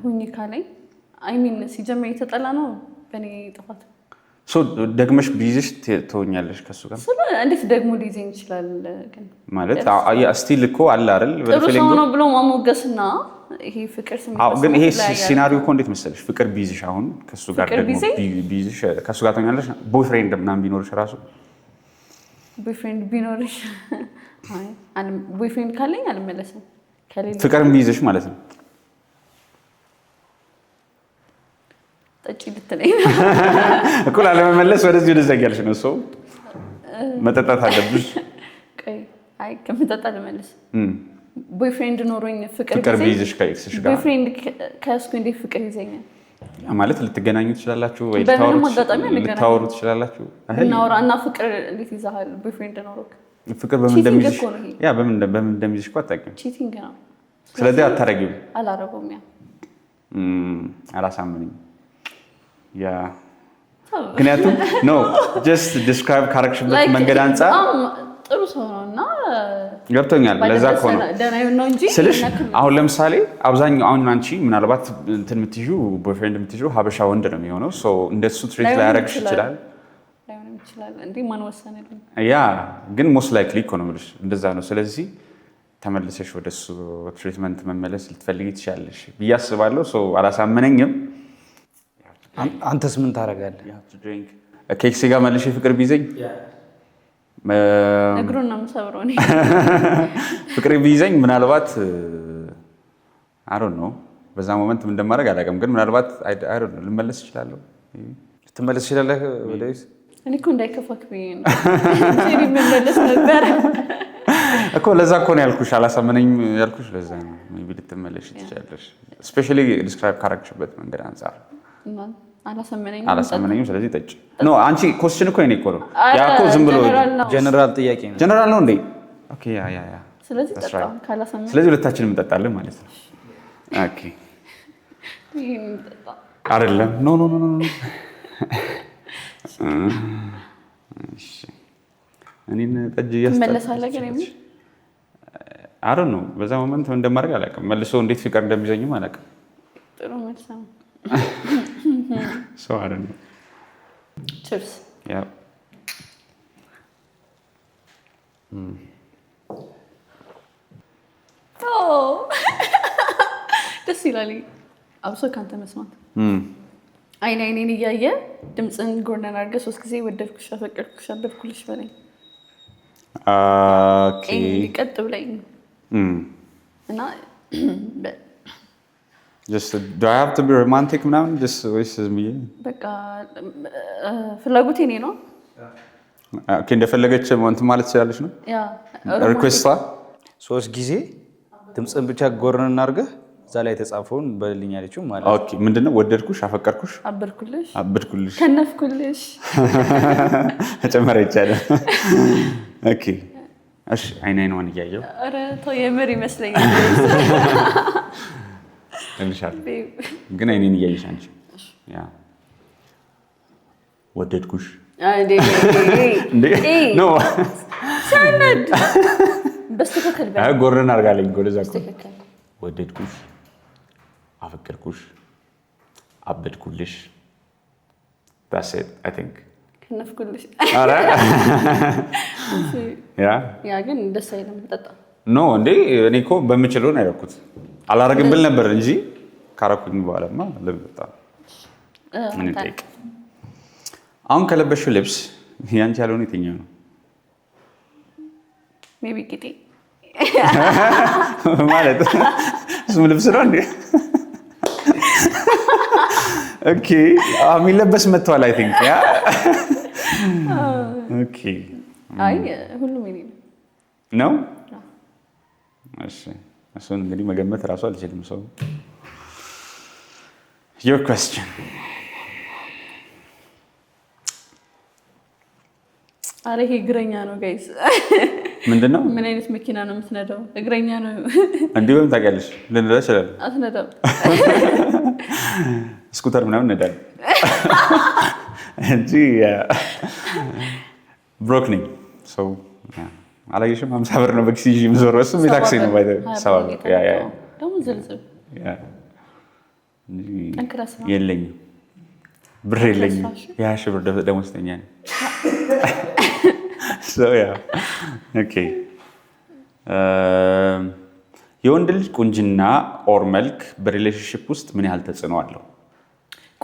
ሁኚ ካለኝ አይሚን ሲጀመር የተጠላ ነው በእኔ ጥፋት። ደግመሽ ቢይዝሽ ትሆኛለሽ ከእሱ ጋር? እንዴት ደግሞ ሊይዘኝ ይችላል? ግን ማለት ስቲል እኮ አለ አይደል? ጥሩ ሰው ነው ብሎ ማሞገስና ይሄ ፍቅር ስሜት ግን ይሄ ሲናሪዮ እኮ እንዴት መሰለሽ? ፍቅር ቢይዝሽ አሁን ከእሱ ጋር ደግሞ ቢይዝሽ ከእሱ ጋር ትሆኛለሽ። ቦይፍሬንድ ምናምን ቢኖርሽ እራሱ ቦይፍሬንድ ቢኖርሽ ቦይፍሬንድ ካለኝ አልመለስም። ፍቅርም ቢይዝሽ ማለት ነው። ጠጪ ልትለኝ እኮ ላለመመለስ ወደዚህ ወደዛ እያልሽ ነው። ሰው መጠጣት አለብሽ። አይ ከምጠጣ ልመለስ። ቦይፍሬንድ ኖሮኝ ፍቅር ቢይዝሽ ከኤክስሽ ጋር ቦይፍሬንድ ከያዝኩ እንዴት ፍቅር ይዘኛል? ማለት ልትገናኙ ትችላላችሁ ወይ ልታወሩ ትችላላችሁ። እናወራ እና ፍቅር እንዴት ይዛሃል? ቦይፍሬንድ ኖሮክ ፍቅር በምን እንደሚይዝሽ በምን እንደሚይዝሽ እኮ አታውቂም። ቺቲንግ ነው። ስለዚህ አታረጊም። አላረገውም። ያ አላሳምነኝም። ያ ምክንያቱም ኖ ጀስት ዲስክራይብ ካረክሽበት መንገድ አንጻር ጥሩ ሰው ነው እና ገብቶኛል። ለዛ እኮ ነው ስልሽ አሁን ለምሳሌ አብዛኛው አሁን አንቺ ምናልባት እንትን የምትይዥው ቦይፍሬንድ የምትይዥው ሀበሻ ወንድ ነው የሚሆነው። እንደሱ ትሬት ላያረግሽ ይችላል። ያ ግን ሞስት ላይክሊ እኮ ነው የምልሽ እንደዛ ነው። ስለዚህ ተመልሰሽ ወደሱ ትሪትመንት መመለስ ልትፈልጊ ትችላለሽ ብዬ አስባለሁ። አላሳመነኝም። አንተስ ምን ታደርጋለህ? ኬክ ሲጋ መልሼ ፍቅር ቢይዘኝ እግሩን ነው የምሰብረው። ፍቅር ቢይዘኝ ምናልባት አይ ዶንት ኖ በዛ ሞመንት ምን እንደማደርግ አላውቅም፣ ግን ምናልባት አይ ዶንት ኖ ልመለስ እችላለሁ። ልትመለስ ትችላለህ ወደስ? እኔ እኮ እንዳይከፋክ ብዬ ነው እንጂ ልመለስ ነበር እኮ። ለዛ እኮ ነው ያልኩሽ፣ አላሳመነኝም ያልኩሽ ለዛ ነው። ሜቢ ልትመለሽ ትችላለሽ፣ ስፔሻሊ ዲስክራይብ ካረግሽበት መንገድ አንፃር። አላሳመነኝም። ስለዚህ ጠጪ ኖ አንቺ ኮስችን እኮ የኔ እኮ ነው ያ እኮ ዝም ብሎ ጀነራል ጥያቄ ነው። ጀነራል ነው እንዴ? ኦኬ ያ ስለዚህ ጠጣ ካላሳመነኝ ስለዚህ ሁለታችንም እንጠጣለን ማለት ነው። ኦኬ አይደለም ኖ እሺ እኔን ጠጅ መለሳለህ ግን እኔ አረ ነው በዛ ሞመንት እንደማደርግ አላውቅም። መልሶ እንዴት ፍቅር እንደሚዘኝም አላውቅም። ጥሩ መልስ ነው። ሰው አይደለም። ቺርስ ያ ደስ ይላል። አብሶ ካንተ መስማት አይኔን እያየ ድምፅን ጎርነን አድርገህ 3 ጊዜ ወደድኩሽ፣ አፈቀርኩሽ፣ አበድኩልሽ በለኝ። ኦኬ ቀጥ ብለኝ እና just do I have to be romantic ምናምን just ወይስ ዝምዬ በቃ ፍላጎቴ እኔ ነው። ኦኬ እንደፈለገች እንትን ማለት ትችላለች ነው ያ ሪኩዌስቷ 3 ጊዜ ድምፅን ብቻ ጎርነን አድርገህ እዛ ላይ የተጻፈውን በልኝ አለችው ማለት። ኦኬ ምንድነው? ወደድኩሽ፣ አፈቀርኩሽ፣ አበድኩልሽ፣ አበድኩልሽ፣ ከነፍኩልሽ ተጨመረ ይቻላል። ኦኬ እሺ አይናይን እያየሁ ኧረ ተው የምር ይመስለኛል እንሻል ግን አይኔን እያየሽ አንቺ ያ ወደድኩሽ እንዴ ኖ ሰነድ በስተከከል በል ጎርነን አድርጋለኝ ጎለዛ ወደድኩሽ፣ አፈቀርኩሽ፣ አበድኩልሽ፣ that's it I think ከነፍኩልሽ አረ ያ ግን ደስ አይልም ተጣጣ ኖ እንዴ እኔ እኮ በምችለው ነው ያደረኩት አላረግም ብል ነበር እንጂ ካረኩኝ በኋላማ ለምጣ ምን ይጠይቅ አሁን ከለበሽው ልብስ ያንቺ ያልሆነ የትኛው ነው ሜቢ ቂጤ ማለት እሱም ልብስ ነው እንዴ ኦኬ የሚለበስ መጥቷል አይ ቲንክ ያ ኦኬ አይ ሁሉም ይሄ ነው እሺ እሱን እንግዲህ መገመት እራሱ አልችልም ሰው your question አረ ይሄ እግረኛ ነው ጋይስ ምንድነው ምን አይነት መኪና ነው የምትነዳው እግረኛ ነው እንዴውም ታውቂያለሽ ልንዳ ይችላል አትነዳም ስኩተር ምናምን ነዳል እንጂ ብሮክ ነኝ ሰው አላየሽም 50 ብር ነው በኪስ ይዤ የምዞረው እሱም የታክሲ ነው ባይደ ሰው ያ ደግሞ ዝልዝል ያ የለኝም ብር የለኝም ያ ሺህ ብር ደሞዝተኛ ነኝ so yeah okay የወንድ ልጅ ቁንጅና ኦር መልክ በሪሌሽንሺፕ ውስጥ ምን ያህል ተጽዕኖ አለው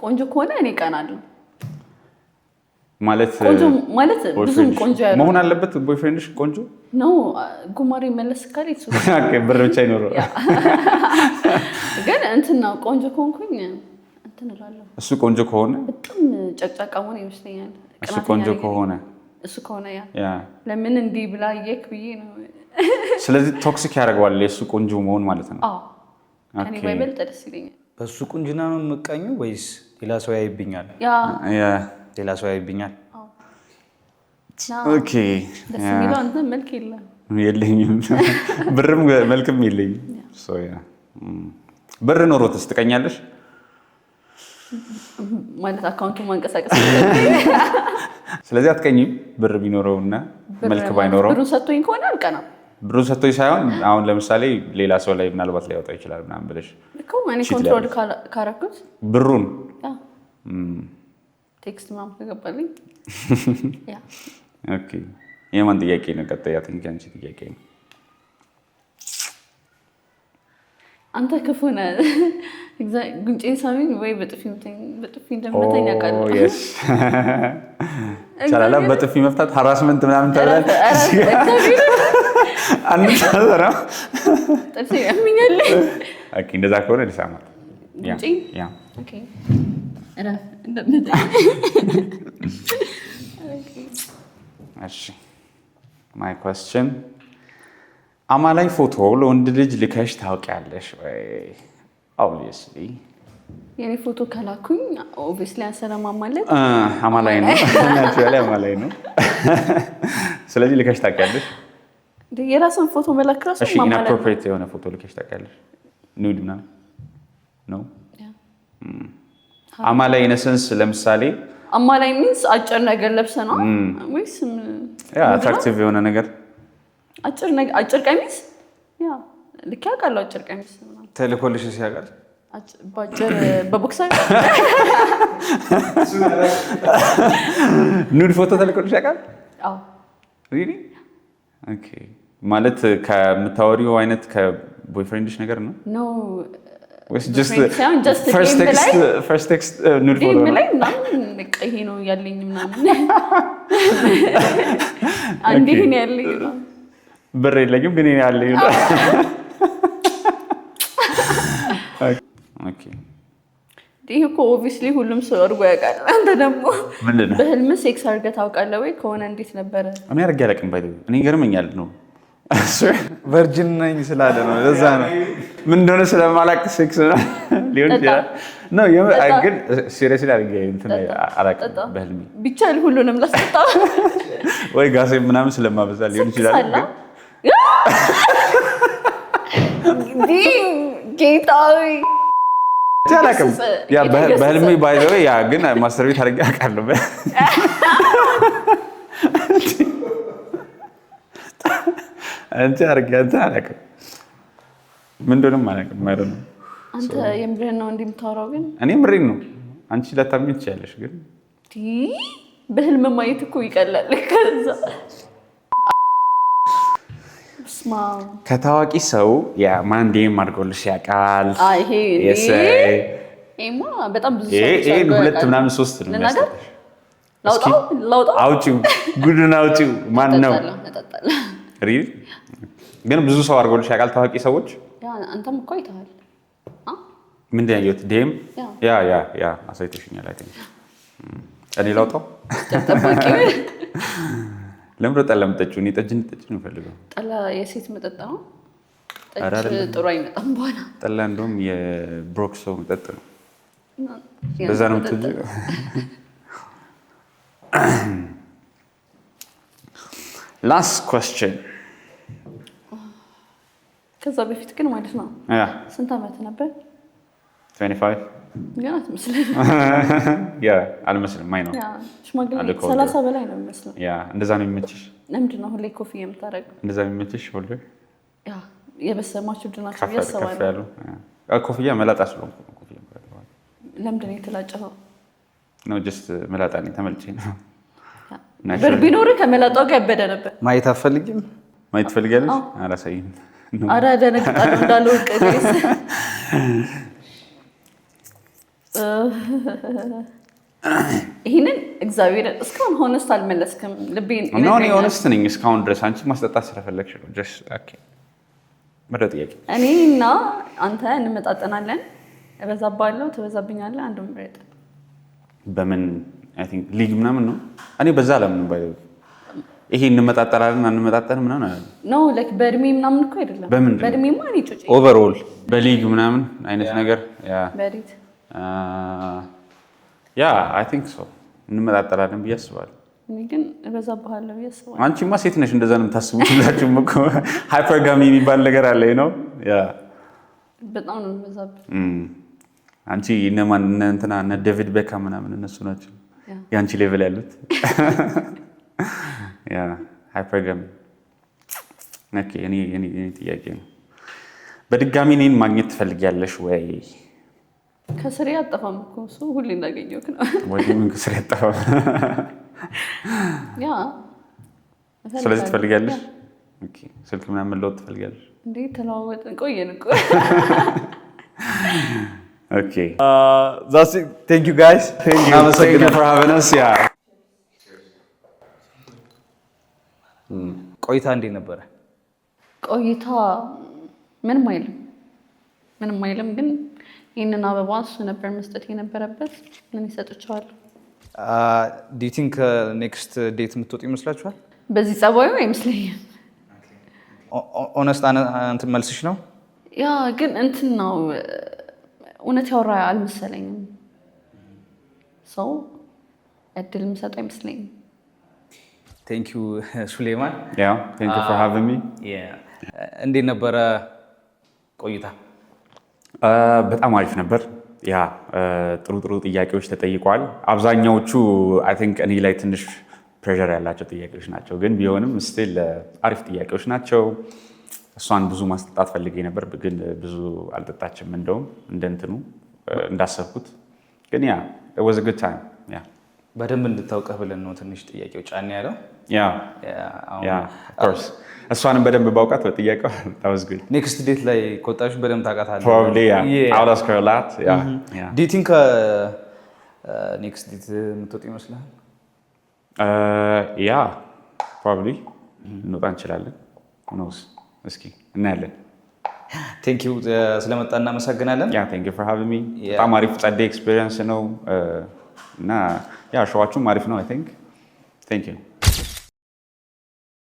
ቆንጆ ከሆነ እኔ ቀናለሁ ማለት ቆንጆ ማለት ብዙም ቆንጆ ያለው መሆን አለበት ቦይፍሬንድሽ ቆንጆ ነው ጉማሬ መለስ ካለ እሱ ኦኬ ብር ብቻ ይኖረው ግን እንትና ቆንጆ ከሆንኩኝ እንትን እላለሁ እሱ ቆንጆ ከሆነ በጣም ጨቅጫቃ መሆን ይመስለኛል እሱ ቆንጆ ከሆነ እሱ ከሆነ ያ ለምን እንዲህ ብላ የክ ብዬ ነው ስለዚህ ቶክሲክ ያደርገዋል የሱ ቆንጆ መሆን ማለት ነው አዎ ከኔ ባይበልጥ ደስ ይለኛል በሱ ቁንጅና ነው የምቀኙ ወይስ ሌላ ሰው ያይብኛል ያ ሌላ ሰው ያይብኛል ኦኬ ደስ የሚለው አንተ መልክ የለኝም ብርም መልክም የለኝም ሶ ያ ብር ኖሮትስ ትቀኛለሽ ማለት አካውንቱን ማንቀሳቀስ ስለዚህ አትቀኝም ብር ቢኖረውና መልክ ባይኖረው ብሩን ሰጥቶኝ ከሆነ አልቀናም ብሩን ሰጥቶኝ ሳይሆን አሁን ለምሳሌ ሌላ ሰው ላይ ምናልባት ሊያወጣ ይችላል ምናምን ብለሽ እኮ ማኔ ኮንትሮል ካረኩት ብሩን ቴክስት ምናምን ከገባልኝ ያ ኦኬ የማን ጥያቄ ነው ቀጣይ አትንኪ አንቺ ጥያቄ ነው አንተ ክፉ ነህ ጉንጬን ሳሚኝ ወይ በጥፊ እንደምተኛ ቃል yes ቻላላ በጥፊ መፍታት ሃራስመንት ምናምን ተባለ አንተራ ጥፊ ያምኛል ኦኬ እንደዛ ከሆነ ልሳማ ያ ኦኬ አራ እንደምተኛ እሺ my question አማላይ ፎቶ ለወንድ ልጅ ልከሽ ታውቂያለሽ ወይ obviously የኔ ፎቶ ከላኩኝ obviously አንሰለማማለት አማላይ ነው ናቹራሊ አማላይ ነው ስለዚህ ልከሽ ታውቂያለሽ የራስን ፎቶ መላክ ራሱ እሺ inappropriate የሆነ ፎቶ ልከሽ ታውቂያለሽ ኑድ ምናምን ነው አማላይ ኢነሰንስ ለምሳሌ አማላይ ሚንስ አጭር ነገር ለብሰ ነው ወይስ ያ አትራክቲቭ የሆነ ነገር አጭር ቀሚስ ያ ልክ ያውቃል አጭር ቀሚስ ተልኮልሽ ሲያውቃል ባጭር በቦክሰር ኑድ ፎቶ ተልኮልሽ ያውቃል አዎ ሪሊ ኦኬ ማለት ከምታወሪው አይነት ከቦይፍሬንድሽ ነገር ነው ኖ ወይስ just first text ኑድ ፎቶ ነው ይሄ ነው ያለኝ ምናምን አንዴ ነው ያለኝ ብር የለኝም ግን ያለኝ ኦኬ ይሄ እኮ ኦብቪስሊ ሁሉም ሰው አድርጎ ያውቃል አንተ ደግሞ በህልም ሴክስ አድርገህ ታውቃለህ ወይ ከሆነ እንዴት ነበር እኔ አድርጌ አላውቅም ባይደው እኔ ገርመኛል ነው ቨርጂን ነኝ ስላለ ነው ለዛ ነው ምን እንደሆነ ስለማላውቅ ሴክስ ሊሆን ይችላል ነው ግን ሲሪየስሊ አድርጌ እንትን አላውቅም በህልሜ ቢቻል ሁሉንም ላስጠጣ ወይ ጋሴ ምናምን ስለማበዛ ሊሆን ይችላል ጌታዊ አላውቅም ያ በህልሜ ባይዘው ያ ግን ማስተር ቤት አድርጌ አውቃለሁ አንተ አድርጌ አንተ አላውቅም ምን እንደሆነም አላውቅም ማለት ነው አንተ የምርህን ነው እንደምታወራው ግን እኔ ምሬን ነው አንቺ ለታምኝ ትችያለሽ ግን በህልም ማየት እኮ ይቀላል። ከዛ ከታዋቂ ሰው ማን ዴም አድርጎልሽ ያውቃል? ይሄማ በጣም ብዙ ሰው ሁለት ምናምን ሶስት ነው የሚያስጠላሽ። ላውጣው አውጪው፣ ጉድን አውጪው። ማን ነው ሪል? ግን ብዙ ሰው አድርጎልሽ ያውቃል? ታዋቂ ሰዎች አንተም እኮ አይተሃል። ምንድን ያየሁት? ዴም ያ አሳይተሽኛል። አይ ቲንክ እኔ ላውጣው። ለምን ጠላ የምጠጪው? እኔ ጠጅ እንድጠጪ ነው የምፈልገው። ጠላ የሴት መጠጥ ነው። ጠጅ ጥሩ አይመጣም በኋላ። ጠላ እንደውም የብሮክ ሰው መጠጥ ነው። በዛ ነው የምትወጂው? ላስት ኩዌስችን። ከዛ በፊት ግን ማለት ነው ስንት ዓመት ነበር? 25 ገና አትመስልም። አልመስልም። አይ ነው ሽማግሌ 30 በላይ ነው የሚመስለው። እንደዛ ነው የሚመችሽ? ለምንድን ነው ሁሌ ኮፍያ የምታደርገው? እንደዛ የሚመችሽ ሁሌ? የበሰማችሁ ድናቸው ያሰባሉ። ኮፍያ መላጣ ስለሆንኩ ነው። ኮፍያ ለምንድን ነው የተላጨኸው? ነው ጀስት መላጣ ነኝ፣ ተመልጬ ነው። ብር ቢኖርህ ከመላጣው ጋር ያበደ ነበር። ማየት አትፈልጊም? ማየት ትፈልጊያለሽ? አላሳይም። ኧረ ደነግጣለሁ እንዳልወቅ። ይህንን እግዚአብሔር እስካሁን ሆነስት አልመለስክም። ልቤን እኔ ሆነስት ነኝ እስካሁን ድረስ። አንቺ ማስጠጣት ስለፈለግሽ ነው። ወደ ጥያቄ። እኔና አንተ እንመጣጠናለን። እበዛብሃለሁ፣ ትበዛብኛለህ። አንዱ ምረጥ። በምን ሊግ ምናምን ነው? እኔ በዛ ለምን ይሄ እንመጣጠናለን አንመጣጠንም ምናምን አለ ነው። በእድሜ ምናምን እኮ አይደለም። በእድሜማ እኔ ጩጬ ኦቨርኦል በሊግ ምናምን አይነት ነገር በሪት አይ ቲንክ ሶ እንመጣጠናለን ብዬ አስባለሁ። እኔ ግን እበዛብሃለሁ ብዬ አስባለሁ። አንቺማ ሴት ነሽ፣ እንደዛ ነው የምታስቡት ሁላችሁም እኮ። ሃይፐርጋሚ የሚባል ነገር አለ ነው። በጣም ነው የምበዛብህ። አንቺ እነማን እንትና እነ ዴቪድ ቤካም ምናምን እነሱ ናቸው የአንቺ ሌቭል ያሉት። ሃይፐርጋሚ። እኔ ጥያቄ ነው፣ በድጋሚ እኔን ማግኘት ትፈልጊያለሽ ወይ? ከስሬ አጠፋም እኮ እሱ ሁሌ እንዳገኘሁህ ነው። ወይ ምን ከስሬ አጠፋም? ስለዚህ ትፈልጊያለሽ? ስልክ ምናምን መለወጥ ትፈልጊያለሽ? እንዴ ተለዋወጥን ቆየን እኮ። that's it. Thank you guys. Thank you for having us. ቆይታ እንዴት ነበረ? ቆይታ ምንም አይልም ግን ይህንን አበባ እሱ ነበር መስጠት የነበረበት። ምን ይሰጥቸዋል? do you think next date የምትወጡ ይመስላችኋል? በዚህ ጸባዩ አይመስለኝም። ኦነስት እንትን መልስሽ ነው? ግን እንትን ነው እውነት ያወራ አልመሰለኝም። ሰው እድል የምሰጠው አይመስለኝም። ቴንክ ዩ ሱሌማን። ቴንክ ዩ ፎር ሃቪንግ ሚ። እንዴት ነበረ ቆይታ? በጣም አሪፍ ነበር። ጥሩ ጥያቄዎች ተጠይቀዋል። አብዛኛዎቹ አይ ቲንክ እኔ ላይ ትንሽ ፕሬሸር ያላቸው ጥያቄዎች ናቸው፣ ግን ቢሆንም ስቲል አሪፍ ጥያቄዎች ናቸው። እሷን ብዙ ማስጠጣት ፈልጌ ነበር፣ ግን ብዙ አልጠጣችም። እንደውም እንደንትኑ እንዳሰብኩት ግን it was a good time። በደንብ እንድታውቀህ ብለን ነው ትንሽ ጥያቄው ጫን ያለው። እሷንም በደንብ ባውቃት በጥያቄው that was good። ኔክስት ዴት ላይ ከወጣሽ በደንብ ታውቃታለህ። probably I'll ask her a lot። do you think ኔክስት ዴት የምትወጡ ይመስላል? probably እንወጣ እንችላለን። knows እስኪ እናያለን። ቴንክ ዩ ስለመጣ እናመሰግናለን። ቴንክ ዩ ፎር ሃቪንግ ሚ። በጣም አሪፍ ጸዴ ኤክስፒሪየንስ ነው እና ሸዋችሁም አሪፍ ነው። አይ ቲንክ ቴንክ ዩ